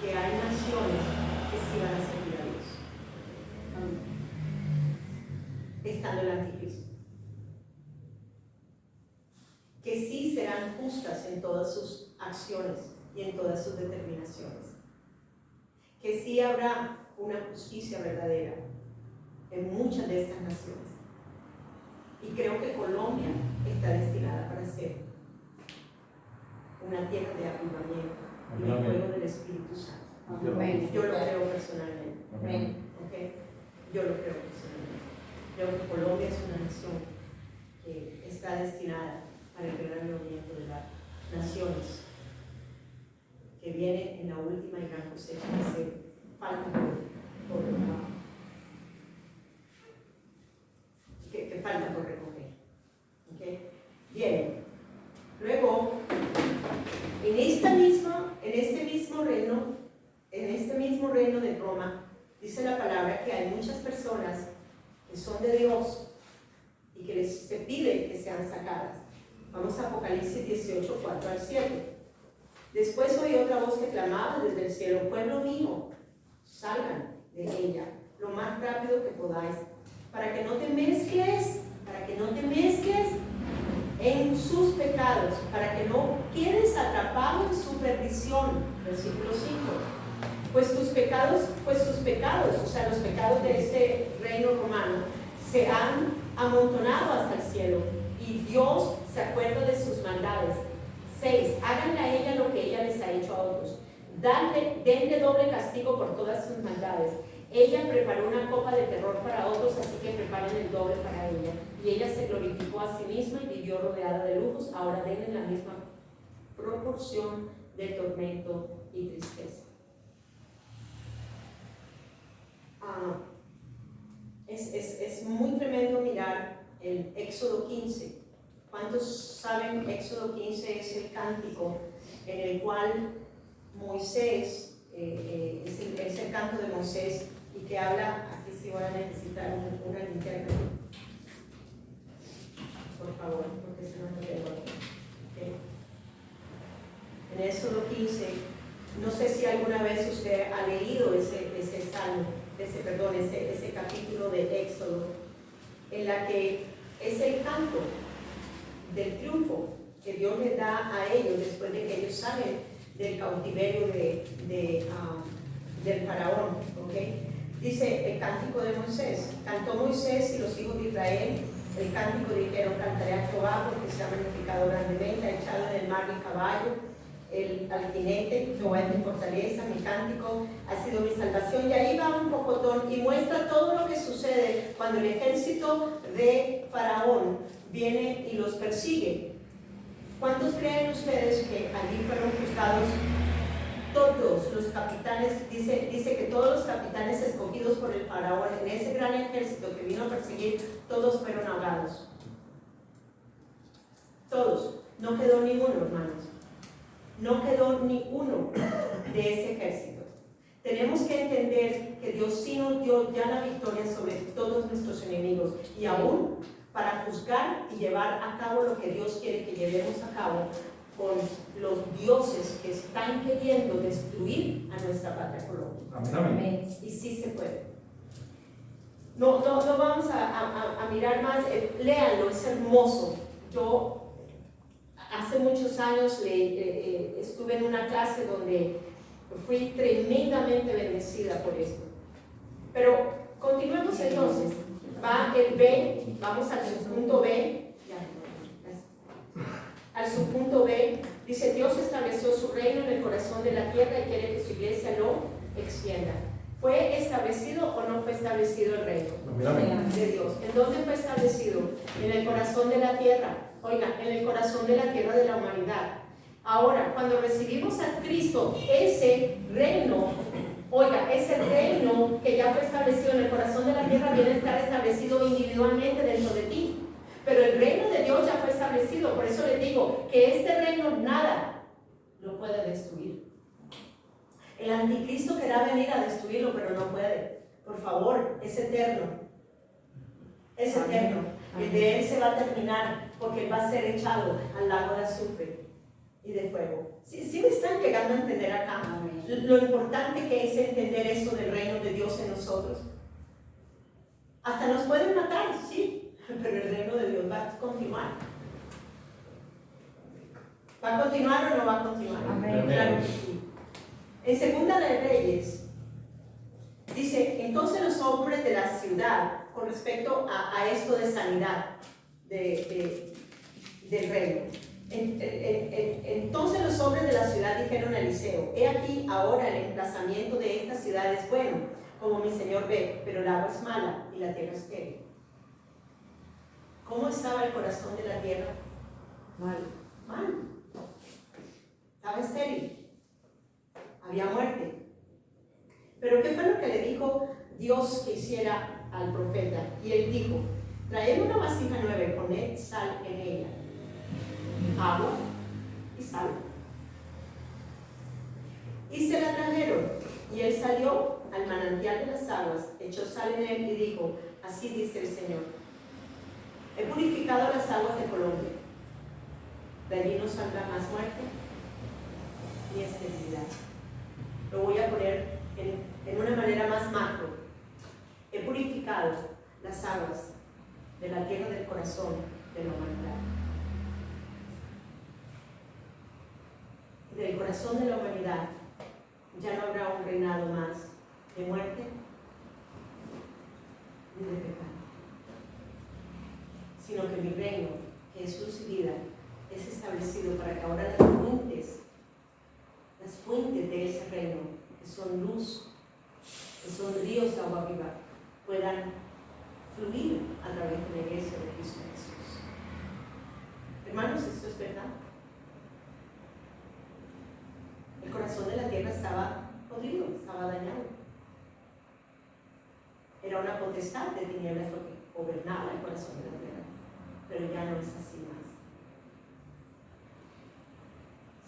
que hay naciones que sí van a servir a Dios, estando el anticristo, que sí serán justas en todas sus acciones y en todas sus determinaciones, que sí habrá una justicia verdadera en muchas de estas naciones. Y creo que Colombia está destinada para ser una tierra de avivamiento y de fuego del Espíritu Santo. Amén. Yo lo creo personalmente. Amén. ¿Okay? Yo lo creo personalmente. Creo que Colombia es una nación que está destinada para el gran movimiento de las naciones, que viene en la última y gran cosecha que se falta que falta por recoger. ¿Okay? Bien, luego, en este mismo reino de Roma, dice la palabra que hay muchas personas que son de Dios y que se pide que sean sacadas. Vamos a Apocalipsis 18, 4 al 7. Después oí otra voz que clamaba desde el cielo: pueblo mío, salgan de ella lo más rápido que podáis, para que no te mezcles en sus pecados, para que no quedes atrapado en su perdición. Versículo 5. Pues sus pecados, o sea, los pecados de este reino romano, se han amontonado hasta el cielo, y Dios se acuerda de sus maldades. 6. Háganle a ella lo que ella les ha hecho a otros. Denle doble castigo por todas sus maldades. Ella preparó una copa de terror para otros, así que preparen el doble para ella. Y ella se glorificó a sí misma y vivió rodeada de lujos. Ahora denle la misma proporción de tormento y tristeza. Es muy tremendo mirar el Éxodo 15. ¿Cuántos saben? Éxodo 15 es el cántico en el cual Moisés, es el canto de Moisés, y que habla, aquí sí voy a necesitar una linterna, por favor, porque si no me tengo aquí. ¿Okay? En Éxodo 15, no sé si alguna vez usted ha leído ese salmo, ese capítulo de Éxodo, en la que es el canto del triunfo que Dios les da a ellos después de que ellos salen del cautiverio del faraón. ¿Okay? Dice el cántico de Moisés: cantó Moisés y los hijos de Israel el cántico, dijeron: cantaré a Jehová porque se ha magnificado grandemente, ha echado en el mar el caballo, al jinete. Jehová es mi fortaleza, mi cántico ha sido mi salvación. Y ahí va un pocotón y muestra todo lo que sucede cuando el ejército de Faraón viene y los persigue. ¿Cuántos creen ustedes que allí fueron juzgados todos los capitanes? Dice que todos los capitanes escogidos por el faraón en ese gran ejército que vino a perseguir, todos fueron ahogados. Todos. No quedó ninguno, hermanos. No quedó ni uno de ese ejército. Tenemos que entender que Dios sí nos dio ya la victoria sobre todos nuestros enemigos, y aún para juzgar y llevar a cabo lo que Dios quiere que llevemos a cabo con los dioses que están queriendo destruir a nuestra patria Colombia. Amén. Y sí se puede. No vamos a mirar más, léanlo, es hermoso. Yo hace muchos años estuve en una clase donde fui tremendamente bendecida por esto. Pero continuemos entonces. Va el B, vamos al subpunto B. Al subpunto B, dice: Dios estableció su reino en el corazón de la tierra y quiere que su iglesia lo extienda. ¿Fue establecido o no fue establecido el reino de Dios? ¿En dónde fue establecido? En el corazón de la tierra. Oiga, en el corazón de la tierra de la humanidad. Ahora, cuando recibimos a Cristo, ese reino, oiga, ese reino que ya fue establecido en el corazón de la tierra viene a estar establecido individualmente dentro de ti. Pero el reino de Dios ya fue establecido. Por eso les digo que este reino nada lo puede destruir. El anticristo querrá venir a destruirlo, pero no puede. Por favor, es eterno. Es eterno. El de él se va a terminar, porque él va a ser echado al lago de azufre y de fuego. ¿Sí me están llegando a entender acá? Lo importante que es entender esto del reino de Dios en nosotros. Hasta nos pueden matar, sí, pero el reino de Dios va a continuar. ¿Va a continuar o no va a continuar? Amén. Claro que sí. En Segunda de Reyes dice: entonces los hombres de la ciudad, con respecto a esto de sanidad del reino, entonces los hombres de la ciudad dijeron a Eliseo: he aquí ahora el emplazamiento de esta ciudad es bueno, como mi señor ve, pero el agua es mala y la tierra es estéril. ¿Cómo estaba el corazón de la tierra? Mal. Mal. Estaba estéril. Había muerte. Pero ¿qué fue lo que le dijo Dios que hiciera al profeta? Y él dijo, traed una vasija nueva y poned sal en ella, agua y sal. Y se la trajeron, y él salió al manantial de las aguas, echó sal en él y dijo, así dice el Señor, he purificado las aguas de Colombia, de allí no saldrá más muerte ni esterilidad. Lo voy a poner en una manera más macro. He purificado las aguas de la tierra del corazón de la humanidad. Del corazón de la humanidad ya no habrá un reinado más de muerte ni de pecado, sino que mi reino, que es luz y vida, es establecido para que ahora las fuentes de ese reino, que son luz, que son ríos de agua viva, puedan fluir a través de la iglesia de Cristo Jesús. Hermanos, esto es verdad. El corazón de la tierra estaba podrido, estaba dañado. Era una potestad de tinieblas lo que gobernaba el corazón de la tierra, pero ya no es así más.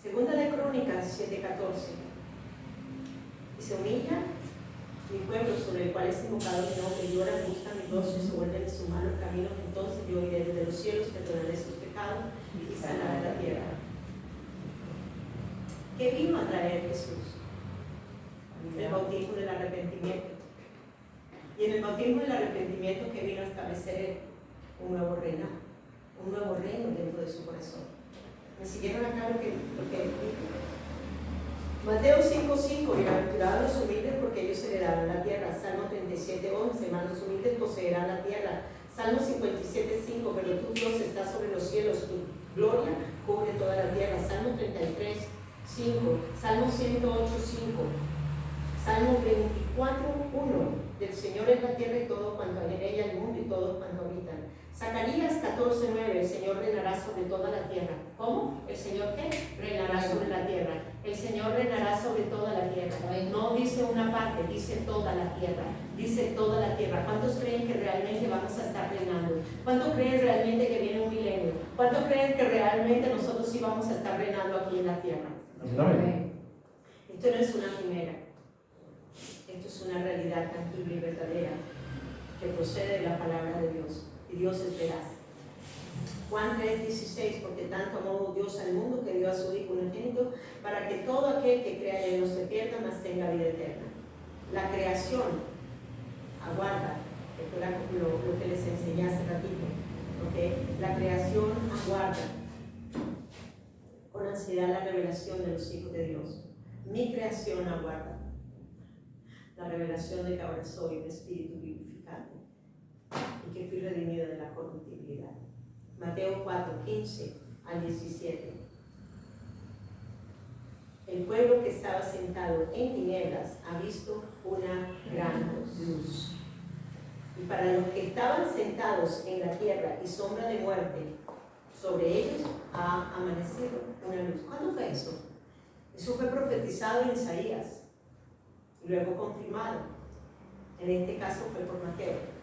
Segunda de Crónicas 7:14. Y se humilla mi pueblo sobre el cual es invocado mi nombre, y lloran, buscan mi rostro y se vuelven de su malo camino, entonces yo iré desde los cielos, perdonaré sus pecados y sanaré la tierra. ¿Qué vino a traer Jesús? El bautismo del arrepentimiento. Y en el bautismo del arrepentimiento que vino a establecer un nuevo reino dentro de su corazón. ¿Me siguieron acá lo que dijo? Mateo 5:5, bienaventurados los humildes porque ellos heredarán la tierra. Salmo 37:11, mas los humildes poseerán la tierra. Salmo 57:5, pero tú Dios estás sobre los cielos, tu gloria cubre toda la tierra. Salmo 33:5, Salmo 108:5, Salmo 24:1, del Señor es la tierra y todo cuanto hay en ella, el mundo y todos cuanto habitan. Zacarías 14:9, el Señor reinará sobre toda la tierra. ¿Cómo? ¿El Señor qué? Reinará sobre la tierra. El Señor reinará sobre toda la tierra. No dice una parte, dice toda la tierra. Dice toda la tierra. ¿Cuántos creen que realmente vamos a estar reinando? ¿Cuántos creen realmente que viene un milenio? ¿Cuántos creen que realmente nosotros sí vamos a estar reinando aquí en la tierra? Amén. Esto no es una quimera. Esto es una realidad tangible y verdadera que procede de la palabra de Dios. Y Dios es veraz. Juan 3:16, porque tanto amó Dios al mundo que dio a su Hijo unigénito para que todo aquel que crea en él no se pierda, mas tenga vida eterna. La creación aguarda, que fue lo que les enseñé hace ratito, ¿okay? La creación aguarda con ansiedad la revelación de los hijos de Dios. Mi creación aguarda la revelación de que ahora soy un espíritu vivificante y que fui redimido de la corruptibilidad. Mateo 4:15-17. El pueblo que estaba sentado en tinieblas ha visto una gran luz. Y para los que estaban sentados en la tierra y sombra de muerte, sobre ellos ha amanecido una luz. ¿Cuándo fue eso? Eso fue profetizado en Isaías y luego confirmado. En este caso fue por Mateo.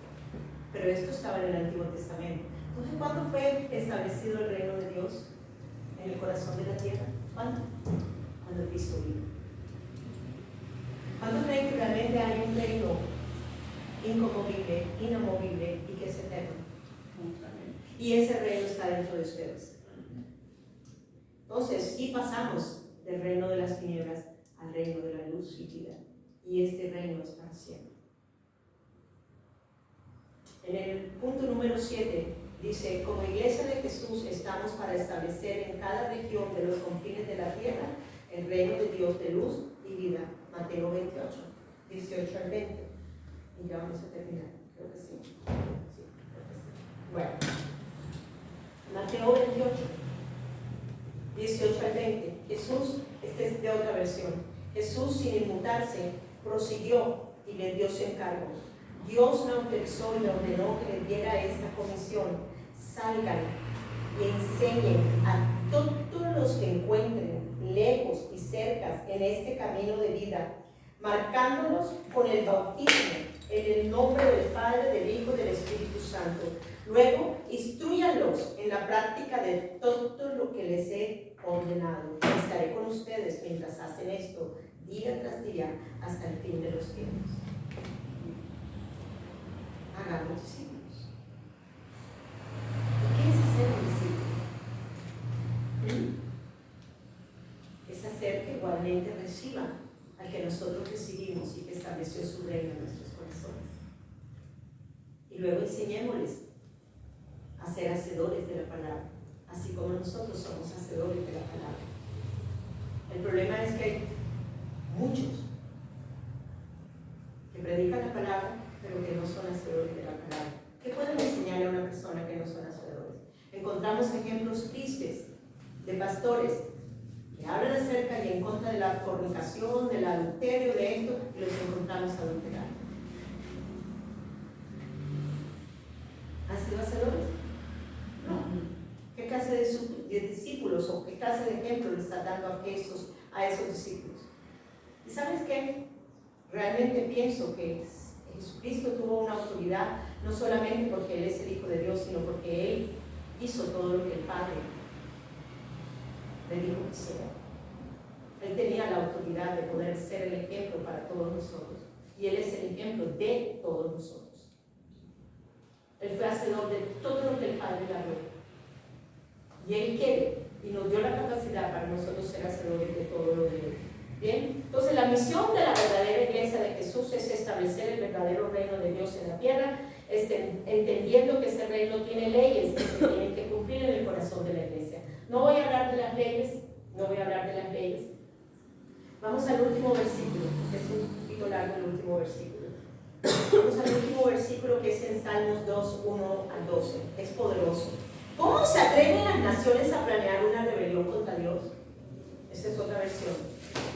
Pero esto estaba en el Antiguo Testamento. Entonces, ¿cuándo fue establecido el reino de Dios en el corazón de la tierra? ¿Cuándo? Cuando Cristo vino. ¿Cuándo creen que realmente hay un reino inconmovible, inamovible y que es eterno? Y ese reino está dentro de ustedes. Entonces, sí pasamos del reino de las tinieblas al reino de la luz y vida. Y este reino es para siempre. En el punto número 7 dice, como iglesia de Jesús estamos para establecer en cada región de los confines de la tierra el reino de Dios de luz y vida. Mateo 28:18-20. Y ya vamos a terminar, creo que sí. Bueno, Mateo 28:18-20. Jesús, este es de otra versión. Jesús, sin inmutarse, prosiguió y le dio su encargo. Dios me autorizó y le ordenó que le diera esta comisión. salgan y enseñen a todos los que encuentren, lejos y cerca, en este camino de vida, marcándolos con el bautismo en el nombre del Padre, del Hijo y del Espíritu Santo. Luego, instrúyanlos en la práctica de todo lo que les he ordenado. Estaré con ustedes mientras hacen esto, día tras día, hasta el fin de los tiempos. Hagamos discípulos. ¿Qué es hacer un discípulo? Es hacer que igualmente reciban al que nosotros recibimos y que estableció su reino en nuestros corazones. Y luego enseñémosles a ser hacedores de la palabra, así como nosotros somos hacedores de la palabra. El problema es que hay muchos que predican la palabra, pero que no son hacedores de la palabra. ¿Qué pueden enseñarle a una persona que no son hacedores? Encontramos ejemplos tristes de pastores que hablan acerca y en contra de la fornicación, del adulterio, de esto, y los encontramos adulterando. ¿Han sido hacedores? No. ¿Qué clase de discípulos o qué clase de ejemplo le está dando a esos discípulos? ¿Y sabes qué? Realmente pienso que Jesucristo tuvo una autoridad, no solamente porque Él es el Hijo de Dios, sino porque Él hizo todo lo que el Padre le dijo que hiciera. Él tenía la autoridad de poder ser el ejemplo para todos nosotros. Y Él es el ejemplo de todos nosotros. Él fue hacedor de todo lo que el Padre le habló. Y Él quiere y nos dio la capacidad para nosotros ser hacedores de todo lo de Él. Bien, entonces la misión de la verdadera iglesia de Jesús es establecer el verdadero reino de Dios en la tierra, entendiendo que ese reino tiene leyes que se tienen que cumplir en el corazón de la iglesia. No voy a hablar de las leyes, Vamos al último versículo, que es un poquito largo el último versículo. Vamos al último versículo que es en Salmos 2, 1 al 12. Es poderoso. ¿Cómo se atreven las naciones a planear una rebelión contra Dios? Esta es otra versión.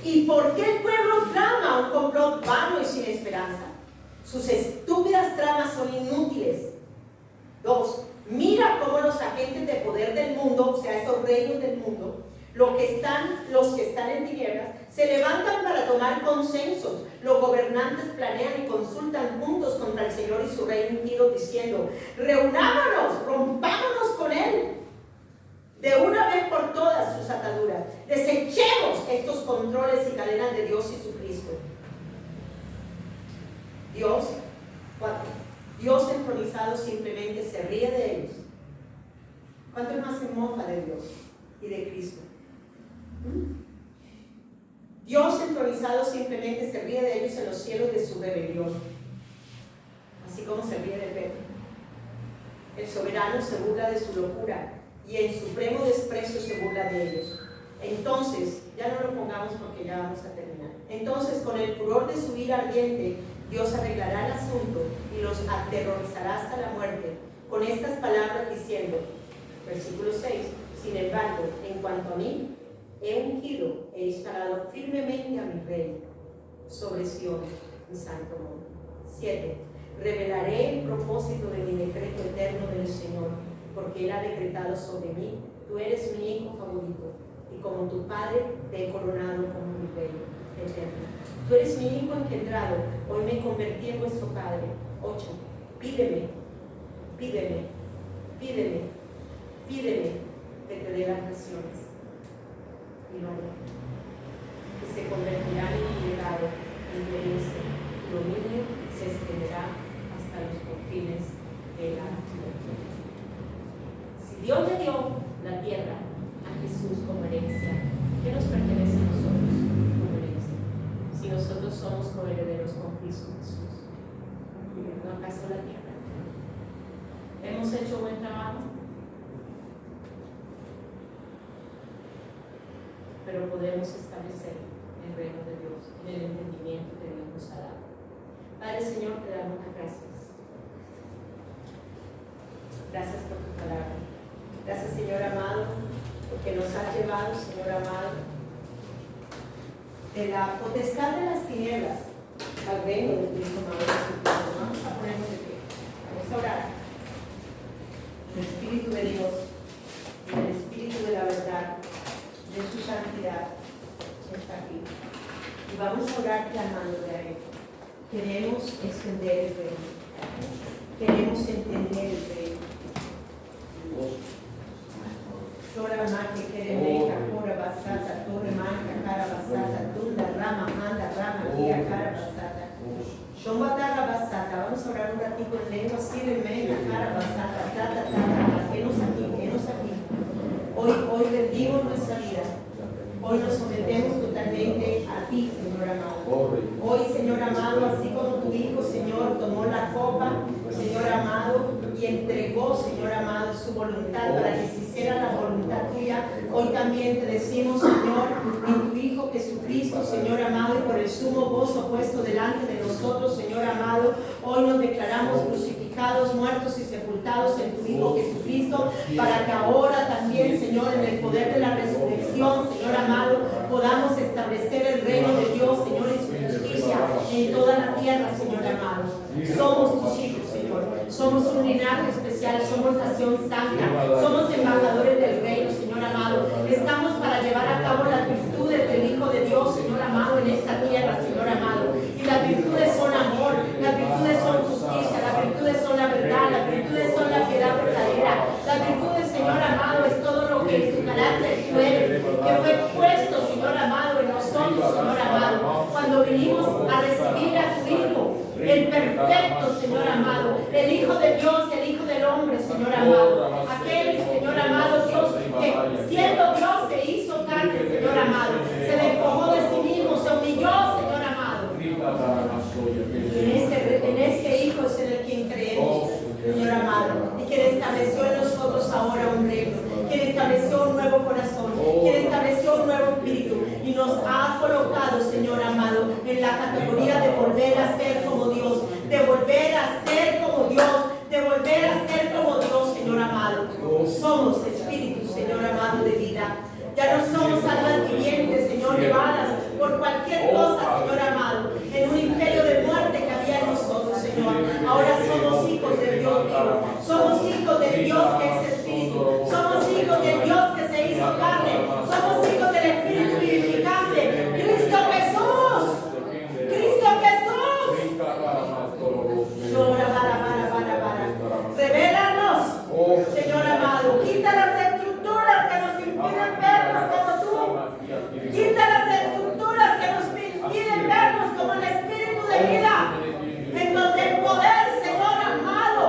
¿Y por qué el pueblo trama un complot vano y sin esperanza? Sus estúpidas tramas son inútiles. 2. Mira cómo los agentes de poder del mundo, o sea, esos reinos del mundo, los que están en tinieblas, se levantan para tomar consensos. Los gobernantes planean y consultan juntos contra el Señor y su rey ungido, diciendo: reunámonos, rompámonos con Él de una vez por todas sus ataduras. Desechemos estos controles y cadenas de Dios Jesucristo. Dios entronizado simplemente se ríe de ellos. ¿Cuánto más se mofa de Dios y de Cristo? Dios entronizado simplemente se ríe de ellos en los cielos de su rebelión, así como se ríe de Pedro. El soberano se burla de su locura y en supremo desprecio se burla de ellos. Entonces, ya no lo pongamos porque ya vamos a terminar. Entonces, con el furor de su ira ardiente, Dios arreglará el asunto y los aterrorizará hasta la muerte, con estas palabras diciendo, versículo 6, sin embargo, en cuanto a mí, he ungido, he instalado firmemente a mi rey sobre Sion, mi santo monte. 7. Revelaré el propósito de mi decreto eterno del Señor, porque Él ha decretado sobre mí: tú eres mi hijo favorito, y como tu padre te he coronado como mi rey eterno. Tú eres mi hijo engendrado, hoy me convertí en vuestro padre. 8. Pídeme, pídeme, pídeme, pídeme que te dé las naciones. Y lo haré. Y se convertirán en mi legado, en mi herencia. Tu dominio se extenderá hasta los confines de la tierra. Si Dios le dio la tierra a Jesús como herencia, ¿qué nos pertenece a nosotros como herencia? Si nosotros somos coherederos con Cristo Jesús, ¿no acaso la tierra? ¿Hemos hecho buen trabajo? Pero podemos establecer el reino de Dios en el entendimiento que Dios nos ha dado. Padre, Señor, te damos las gracias. Gracias por tu palabra. Gracias, Señor amado, porque nos has llevado, Señor amado, de la potestad de las tinieblas al reino de Cristo amado Jesucristo. Vamos a ponernos de pie. Vamos a orar. El Espíritu de de Dios, y el Espíritu de la verdad, de su santidad, está aquí. Y vamos a orar clamándole a Él. Queremos extender el reino. Queremos entender el reino. Tora Maki, Keremeca, Cora Basata, Torre Manca, Cara Basata, Tunda, Rama, Manda, Rama, Guía, Cara Basata. Shombatara Basata, vamos a orar un ratito en lengua, Siremena, Cara Basata, Tata, Tata, venos aquí. Hoy bendigo nuestra vida. Hoy nos sometemos totalmente a ti, Señor amado. Hoy, Señor amado, así como tu Hijo, Señor, tomó la copa, Señor amado, y entregó, Señor amado, su voluntad para que se hiciera la voluntad tuya. Hoy también te decimos, Señor, en tu Hijo Jesucristo, Señor amado, y por el sumo gozo puesto delante de nosotros, Señor amado, hoy nos declaramos crucificados, muertos y sepultados en tu Hijo Jesucristo, para que ahora también, Señor, en el poder de la resurrección, Señor amado, podamos establecer el reino de Dios, Señor, y su justicia en toda la tierra, Señor amado. Somos tus hijos, Señor. Somos un linaje especial, somos nación santa, somos embajadores del reino, Señor amado. Estamos para llevar a cabo las virtudes del Hijo de Dios, Señor amado, en esta tierra, Señor amado. Y las virtudes son amor, las virtudes son justicia, las virtudes son la verdad, las virtudes son la piedad verdadera. Las virtudes, Señor amado, es todo lo que en tu carácter tú eres, que fue puesto, Señor amado, en nosotros, Señor amado, cuando vinimos a recibir a tu Hijo, el perfecto, Señor amado, el Hijo de Dios, el Hijo del hombre, Señor amado, aquel, Señor amado, Dios, que siendo Dios se hizo carne, Señor amado, se despojó de sí mismo, se humilló, Señor amado. En ese Hijo es en el que creemos, Señor amado, y quien estableció en nosotros ahora un reino, quien estableció un nuevo corazón, quien estableció un nuevo espíritu y nos ha colocado, Señor amado, en la categoría de volver a ser como Dios, de volver a ser como Dios, de volver a ser como Dios, Señor amado. Somos espíritus, Señor amado, de vida. Ya no somos almas vivientes, Señor, llevadas por cualquier cosa, Señor amado, en un imperio de muerte que había en nosotros, Señor. Ahora somos hijos del Dios vivo, somos hijos del Dios que es espíritu, somos hijos del Dios que se hizo carne, somos hijos del Espíritu vivificante, Cristo Jesús, Cristo Jesús. Revélanos, Señor amado, quita las estructuras que nos impiden vernos como tú, quita las estructuras que nos impiden vernos como el Espíritu de vida, en donde el poder, Señor amado,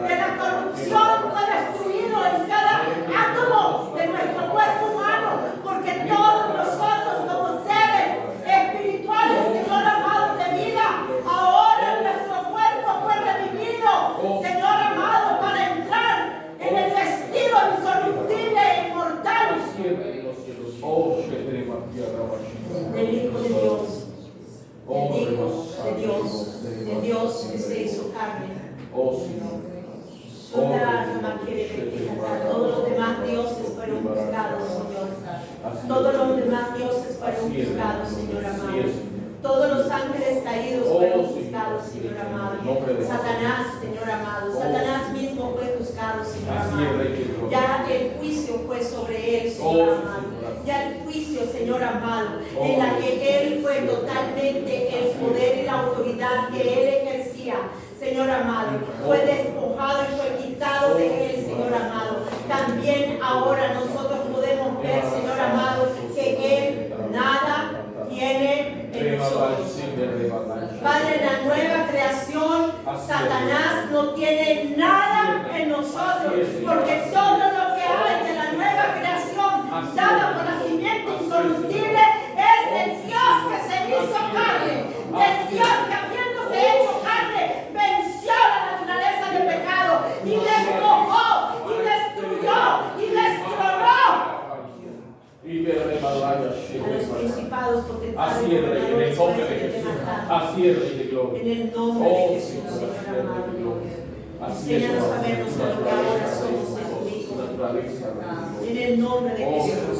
de la corrupción fue destruido en cada átomo de nuestro cuerpo humano, porque todos nosotros como seres espirituales, Señor amado, de vida, ahora nuestro cuerpo fue revivido, Señor amado, para entrar en el vestido incorruptible e inmortal del Hijo de Dios, el Dios que se hizo carne. Todos los demás dioses fueron buscados, Señor. Todos los demás dioses fueron buscados, Señor amado. Todos los ángeles caídos fueron buscados, Señor amado. Satanás, Señor amado. Satanás mismo fue buscado, Señor amado. Ya el juicio fue sobre él, Señor amado. Ya el juicio, Señor amado, en la que él fue totalmente el poder y la autoridad que él ejercía, Señor amado, fue despojado y fue quitado de él, Señor amado. También ahora nosotros podemos ver, Señor amado, que él nada tiene en nosotros. Padre, en la nueva creación, Satanás no tiene nada en nosotros, porque todo lo que hay de la nueva creación, dada por nacimiento incorruptible, es del Dios que se hizo carne, del Dios que habiéndose hecho carne, venció la naturaleza del pecado y despojó y destruyó y destronó a los principados, potestades, Así es, Rey, en el nombre de Jesús. Así es, Rey de gloria. en el nombre de Jesús, Señor amado. Enséñanos a vernos en lo que ahora somos en tu Hijo. En el nombre de Jesús.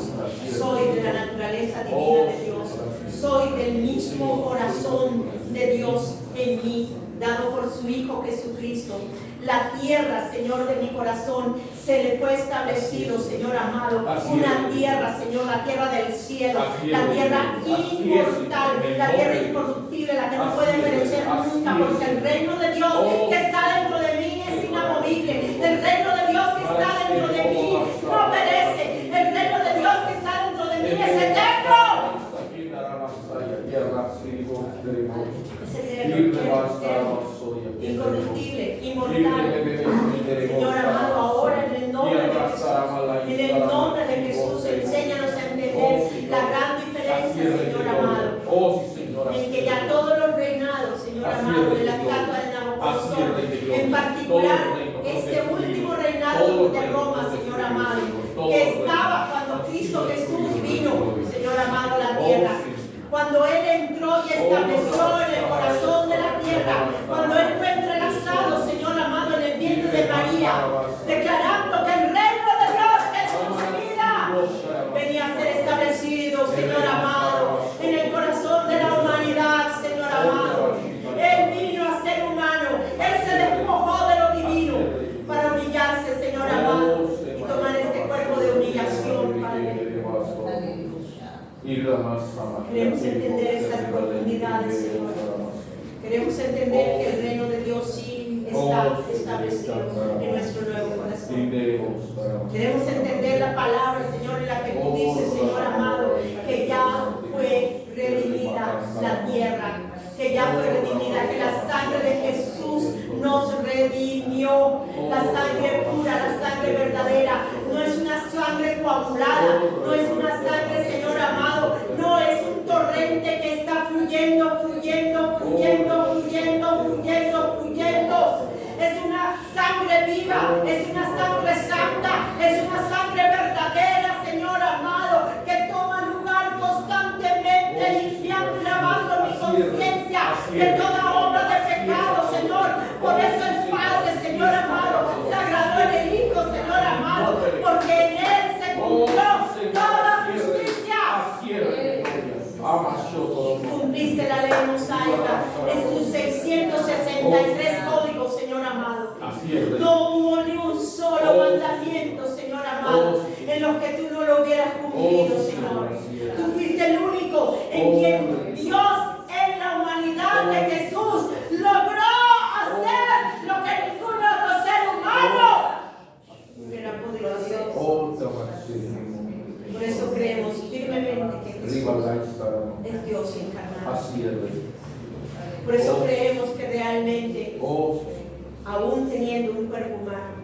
Soy de la naturaleza divina de Dios. Soy del mismo corazón de Dios en mí, dado por su Hijo Jesucristo. la tierra, Señor, de mi corazón, se le fue establecido, Señor amado, una tierra, Señor, la tierra del cielo, la tierra inmortal, la tierra incorruptible, la que no puede perecer nunca, porque el reino de Dios que está dentro de mí es inamovible, el reino de Dios que está dentro de mí no perece, el reino de Dios que está dentro de mí es eterno. Incorruptible, inmortal. Señor amado, ahora en el nombre de Jesús, enséñanos a entender la gran diferencia, Señor amado, en que ya todos los reinados, Señor amado, de la estatua de Nabucodonosor, en particular este último reinado de Roma, Señor amado, que estaba cuando Cristo Jesús vino, Señor amado, a la tierra. Cuando Él entró y estableció en el corazón de la tierra, cuando Él fue entrelazado, Señor amado, en el vientre de María, declarando que el reino de Dios en su vida venía a ser establecido, Señor amado, en el corazón de la humanidad, Señor amado. Él vino a ser humano, Él se despojó de lo divino para humillarse, Señor amado, y tomar este cuerpo de humillación, Padre. Queremos entender estas profundidades, Señor. Queremos entender que el reino de Dios sí está establecido en nuestro nuevo corazón. Queremos entender la palabra, Señor, en la que tú dices, Señor amado, que ya fue redimida la tierra, que ya fue redimida, que la sangre de Jesús nos redimió, la sangre pura, la sangre verdadera. No es una sangre coagulada, no es una sangre, Señor amado, no es un torrente que está fluyendo, fluyendo, fluyendo, fluyendo, fluyendo, fluyendo. Es una sangre viva, es una sangre santa, es una sangre verdadera, Señor amado, que toma lugar constantemente, limpiando y lavando mi conciencia de toda obra de pecado, Señor. Por eso el Padre, Señor amado, se agradó el Hijo, Señor amado, porque en Él se cumplió toda justicia. Cumpliste la ley mosaica en sus 663 códigos, Señor amado. No hubo ni un solo mandamiento, Señor amado, en los que tú no lo hubieras cumplido, Señor. Tú fuiste el único en quien Dios en la humanidad de Jesús logró hacer lo que ningún otro ser humano hubiera podido hacer. Por eso creemos firmemente que Jesús es Dios encarnado. Por eso creemos que realmente, aún teniendo un cuerpo humano,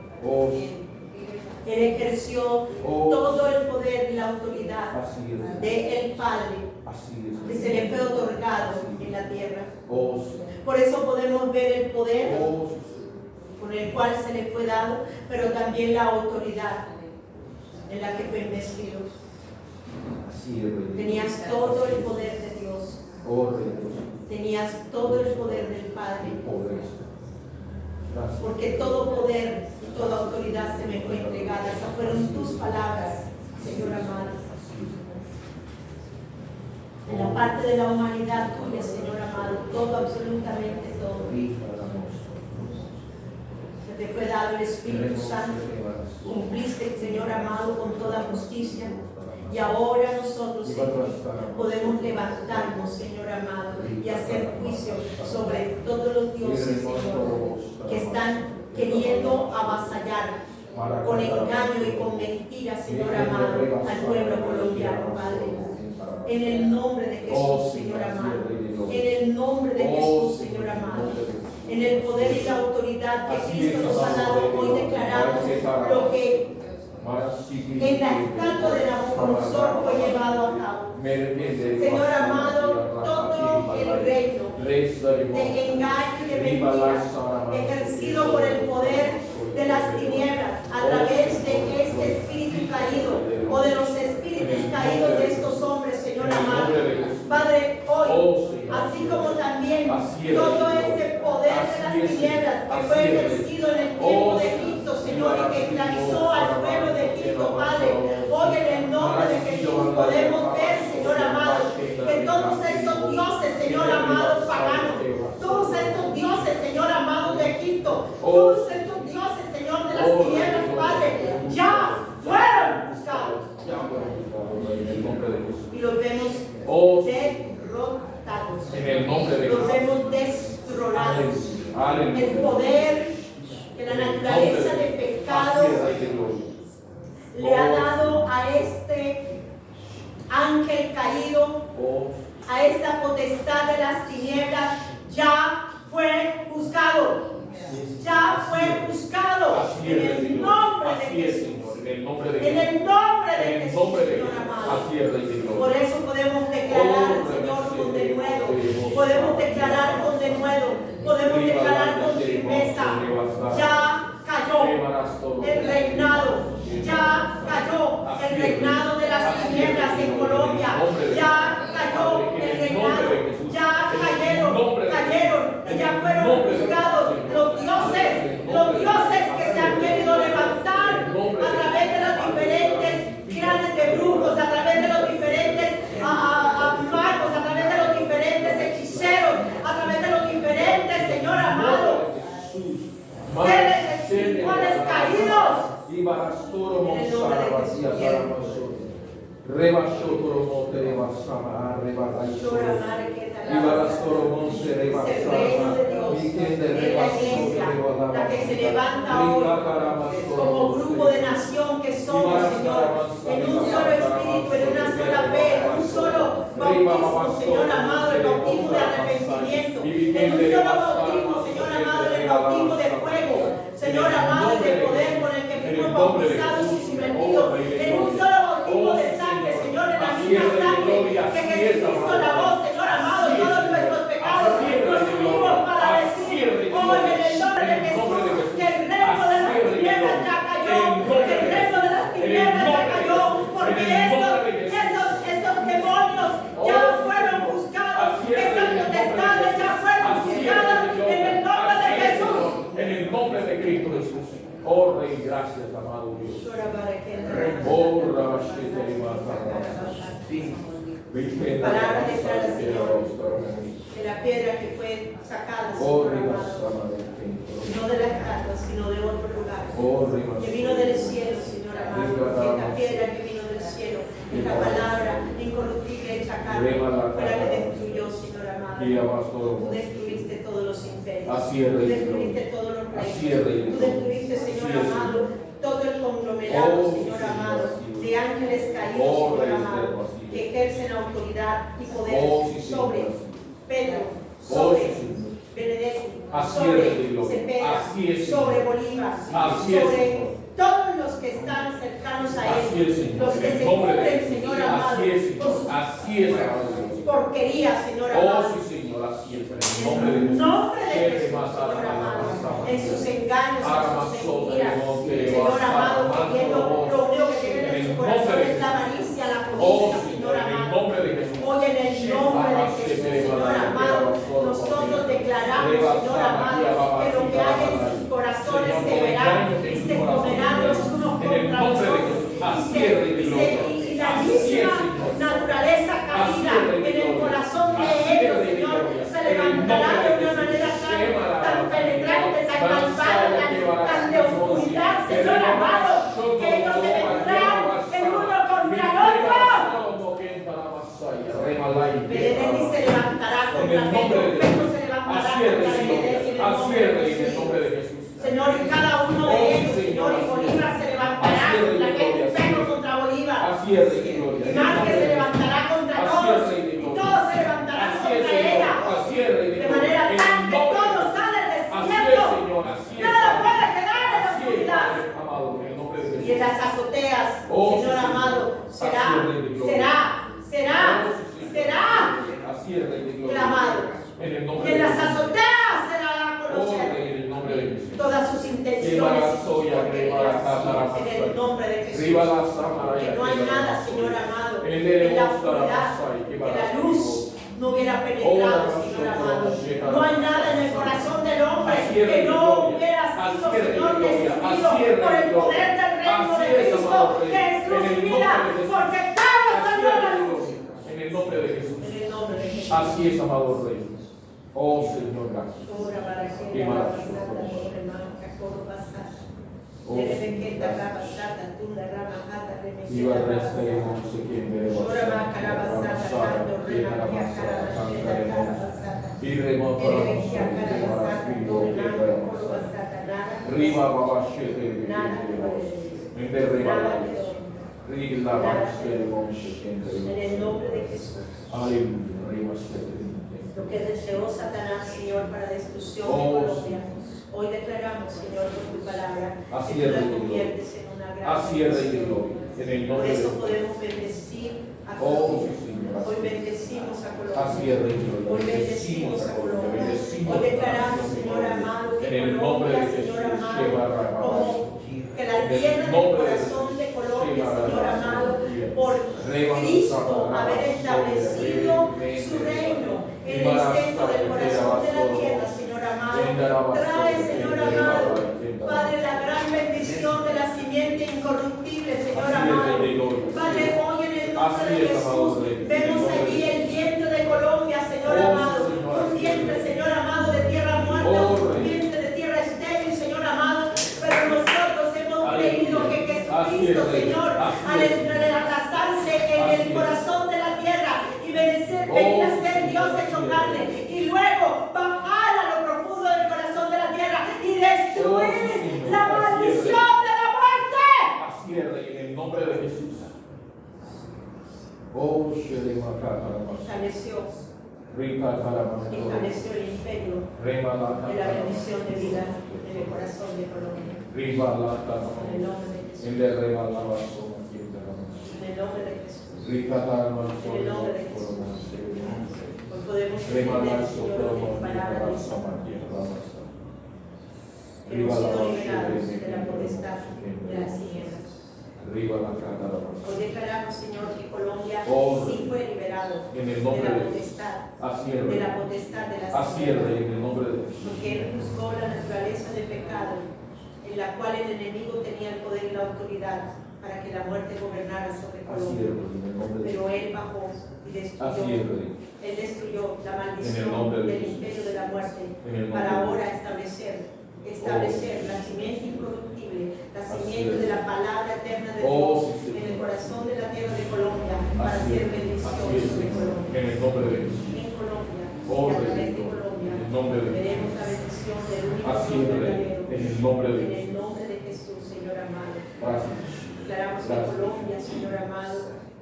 Él ejerció todo el poder y la autoridad del Padre que se le fue otorgado en la tierra. Por eso podemos ver el poder con el cual se le fue dado, pero también la autoridad en la que fue investido. Tenías todo el poder de Dios. Tenías todo el poder del Padre. Porque todo poder y toda autoridad se me fue entregada. Esas fueron tus palabras, Señor amado. En la parte de la humanidad tuya, Señor amado, todo, absolutamente todo. Se te fue dado el Espíritu Santo. Cumpliste, Señor amado, con toda justicia. Y ahora nosotros, Señor, podemos levantarnos, Señor amado, y hacer juicio sobre todos los dioses, Señor, que están queriendo avasallar con engaño y con mentiras, Señor amado, al pueblo colombiano, Padre. En el nombre de Jesús, Señor amado. En el nombre de Jesús, Señor amado. En el poder y la autoridad que Cristo nos ha dado, hoy declaramos lo que en la estatua de Nabucodonosor fue llevado a cabo. Señor amado, todo el reino de engaño y de mentiras ejercido por el poder de las tinieblas a través de este espíritu caído o de los espíritus caídos de estos hombres, Señor amado. Padre, hoy, así como también todo ese poder de las tinieblas que fue ejercido en el tiempo de Egipto, Señor, y que esclavizó al pueblo de Egipto, Padre, hoy en el nombre de Jesús podemos ver, Señor amado, que todos estos dioses, Señor amado, paganos, todos estos dioses, Señor amado, de Egipto, todos estos Ya fueron juzgados, Rey, en el nombre de Jesús. Y los vemos Oh, derrotados. en el nombre de Los Jesús. vemos destronados. Aleluya. El poder que la naturaleza de pecado Así es, Rey de gloria. le ha dado a este ángel caído, Oh, a esta potestad de las tinieblas, ya fue juzgado. Ya fue juzgado. así En es, el Señor. nombre de Así es, Jesús. Señor. En el nombre de En Jesús. el nombre de En el Jesús, nombre de Señor Jesús. amado. Así es, Rey de Por gloria. eso podemos declarar, Señor, con denuedo. Podemos declarar con denuedo. Podemos declarar con firmeza. Ya cayó el reinado. Ya cayó el reinado de las tinieblas en Colombia. Ya cayó el reinado. Ya cayeron y ya fueron juzgados los dioses que se han querido levantar a través de los diferentes clanes de brujos, a través de los diferentes magos, a través de los diferentes hechiceros, a través de los diferentes, Señor amado, seres espirituales caídos. Y barastoro En el nombre de Jesús. Rebashotoro monte rebasama, Llora, rebaraishoro. madre, que te Y barastoro monte es el reino de rebasama. Dios, Y quien de es la iglesia, la que se levanta hoy como grupo de nación que somos, Señor, en un solo espíritu, en una sola fe, en un solo bautismo, Señor amado, el bautismo de arrepentimiento, en un solo bautismo, Señor amado, el bautismo de fuego, Señor amado, y de poder con el que fuimos bautizados y sumergidos, en un solo bautismo de sangre, Señor, en la misma sangre que Jesucristo lavó, Señor amado, todos nuestros pecados, nos unimos para decir, hoy en el nombre de Jesús, que el reino de las tinieblas ya cayó, que el reino de las tinieblas ya cayó, porque esos demonios ya fueron juzgados, esas potestades ya fueron juzgadas en el nombre de Jesús. En el nombre de Cristo Jesús. Oh Rey, gracias, amado Dios. Oh, Rabashite, Palabra declara, Señor, de la piedra que fue sacada, Oh, Señor Ribas, amado, Amado. no de la estatua, sino de otro lugar, Oh, Ribas. que vino del cielo, Señor amado, que esta piedra que vino del cielo, esta palabra incorruptible hecha carne, fue la que destruyó, Señor amado. Y amas todo. Tú destruiste todos los imperios, Así es, tú Rey. destruiste todos los Así es, Rey. reinos, tú destruiste, Señor Así es, amado, todo el conglomerado, Oh, Señor sí, amado, Señor. de ángeles caídos, Oh, Señor Rey amado, eterno, así es. que ejercen autoridad y poder Oh, sí, Señor. sobre Pedro, Oh, sobre sí, Señor. Benedetti, Así es, sobre Rey Gloria. Cepeda, Así es, Señor. sobre Bolívar, Así es, sobre Señor. todos los que están cercanos a Así él, es, Señor. los que En se el nombre de cubren, Jesús. Señor amado, Así es, con Señor. sus Así es, amado Dios. porquerías, Señor Oh, amado. sí, Señor, así es. En el En nombre de el Jesús. nombre de Siete Jesús, más Señor alma, amado, más alma. en sus engaños, en Arma sus sobre mentiras, monte, Señor basta, amado, manto, queriendo, lo único que tienen en su corazón es la avaricia, la Oh, codicia, Señor, Señor en el amado. nombre de Jesús. Hoy en el nombre de Jesús, Señor amado, nosotros declaramos, Señor amado, que lo que hay en sus corazones se verá y se comerán los unos contra los otros. Y la misma naturaleza caída en el corazón de ellos, Señor, se levantará de una manera tan penetrante, tan malvada, tan de oscuridad, Señor amado, que ellos se vendrán el uno contra el otro. Benedetti se levantará contra Pedro, Pedro se levantará contra Benedetti en el Así nombre es, de Rey, en el Jesús. nombre de Jesús. Señor, y cada uno de ellos, Señor, y Bolívar se levantará contra Pedro, Pedro contra Bolívar. Así es, Rey de gloria. Y Márquez se levantará contra Así todos, es, Rey de y gloria. todos se levantarán Así es, contra Señor. ella. Así es, Rey de De gloria. manera En tal el que nombre de todo Jesús. sale Así es, descubierto. Señor. Así es. Nada puede quedar en la Así es, oscuridad. Padre amado, en el nombre de Y en Jesús. las azoteas, Oh, Señor sí, amado, Señor. será, Así es, Rey de gloria. será, Oh, sí, Señor. será Así es, Rey de gloria. clamado. En el Y nombre en de las Jesús. azoteas se dará a Oh, conocer Rey, en el nombre de Jesús. todas sus intenciones y sus porquerías. En el nombre de Jesús. Riba la Samara, Que no hay nada, Señor amado, En en el la Monster oscuridad, Masai, que que va la a luz no hubiera penetrado, Oh, Señor Señor, amado. Señor. No hay nada en el corazón del hombre Así es, que no gloria. hubiera Así sido, es, Señor, gloria. destruido Así es, por el gloria. poder del reino Así de es, Cristo, amado Rey. que es luz En y el vida, nombre de Jesús. porque todos Así son es, la Rey, luz. en el nombre de Jesús. En el nombre de Jesús. Así es, amado Rey. Oh, Señor, gracias. Ora para que Qué la maravilloso. basada, ore manca, coro basada. Oh, Dere bequeta, raba, sata, tunda, rama, jata, reme, Viva el resto de no sé quién debe pasar. Riba baba shete En el nombre de Jesús. Lo que deseó Satanás, Señor, para destrucción de Colombia. Hoy declaramos, Señor, por tu palabra, que tú la conviertes en una gran bendición. Por eso podemos bendecir a Colombia. Hoy bendecimos a Colombia. Hoy bendecimos a Colombia. Hoy declaramos, Señor amado, que Colombia, Señor amado, como que la tierra del corazón de Colombia, Señor amado, por Cristo haber establecido su reino en el centro del corazón de la tierra, Señor amado. Trae, Señor amado, Padre, la gran bendición de la simiente incorruptible, Señor amado. Padre, hoy en el nombre de Jesús, vemos allí el vientre de Colombia, Señor amado. Un vientre, Señor amado, de tierra muerta, un vientre de tierra estéril, Señor amado. Pero nosotros hemos creído que Jesucristo, Señor, al entrelazarse en el corazón de la tierra y venir a ser Dios hecho carne, y luego bajar a lo profundo del corazón de la tierra y destruir la maldición de la muerte. Así es, en el nombre de Jesús. Estableció el imperio de la bendición de vida en el corazón de Colombia. En el nombre de Jesús. En el nombre de Jesús. En el nombre de Jesús. Hoy podemos entender, Señor, en palabra de Señor. Hemos sido liberados de la potestad de las tinieblas. Hoy declaramos, Señor, que Colombia sí fue liberado en el de nombre la de potestad, Así es, de la potestad de las así es, tinieblas. en el nombre de Jesús. Porque Él juzgó la naturaleza de pecado, en la cual el enemigo tenía el poder y la autoridad para que la muerte gobernara sobre Así es, Colombia. en el nombre de Pero Jesús. Él bajó y Así destruyó. es, Rey. Él destruyó la En el maldición nombre de del Jesús. imperio de la muerte En el nombre para de ahora establecer la simiente incorruptible, la Así simiente es. de la palabra eterna de Oh, Dios sí, Señor. en el corazón de la tierra de Colombia para Así hacer es, bendición así es, sobre Colombia. en el nombre de Jesús. En Colombia Oh, y a Rey, través de en Colombia el nombre de Jesús. veremos la bendición del único Así Dios es, Rey, verdadero. en el nombre de En Jesús. el nombre de Jesús, Señor amado. Gracias. Declaramos que Gracias. Colombia, Señor amado,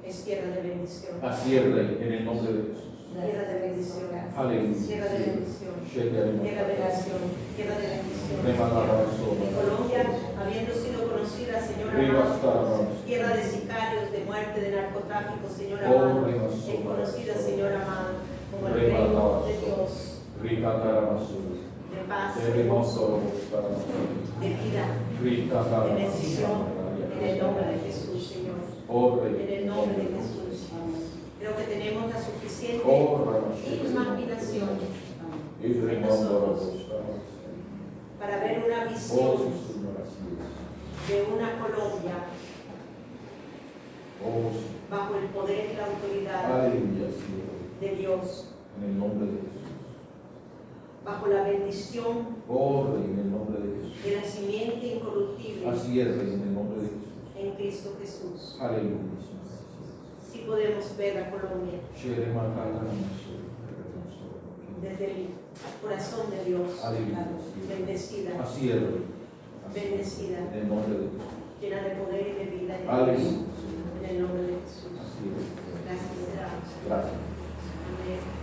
es tierra de bendición. Así es, Rey, en el nombre de Jesús. Tierra de bendición. Aleluya. Tierra de bendición. Tierra Tierra de bendición. Tierra de bendición. de En Colombia, habiendo sido conocida, Señor amado, tierra de sicarios, de muerte, de narcotráfico, Señor amado, es conocida, Señor amado, como el reino de Dios, de paz, de gozo, de vida, de bendición, en el nombre de Jesús, Señor. En el nombre de Jesús. Creo que tenemos la suficiente imaginación en nosotros para ver una visión de una Colombia bajo el poder y la autoridad de Dios, En el nombre de Jesús. bajo la bendición Oh, Rey, en el nombre de Jesús. de la simiente incorruptible Así es, Rey, en el nombre de Jesús. en Cristo Jesús. Aleluya. Si podemos ver a Colombia desde el corazón de Dios, bendecida, Así es, Rey. bendecida, En el nombre de Jesús. llena de poder y de vida en Aleluya. el nombre de Jesús. Así es. Gracias, te damos. Gracias. Amén.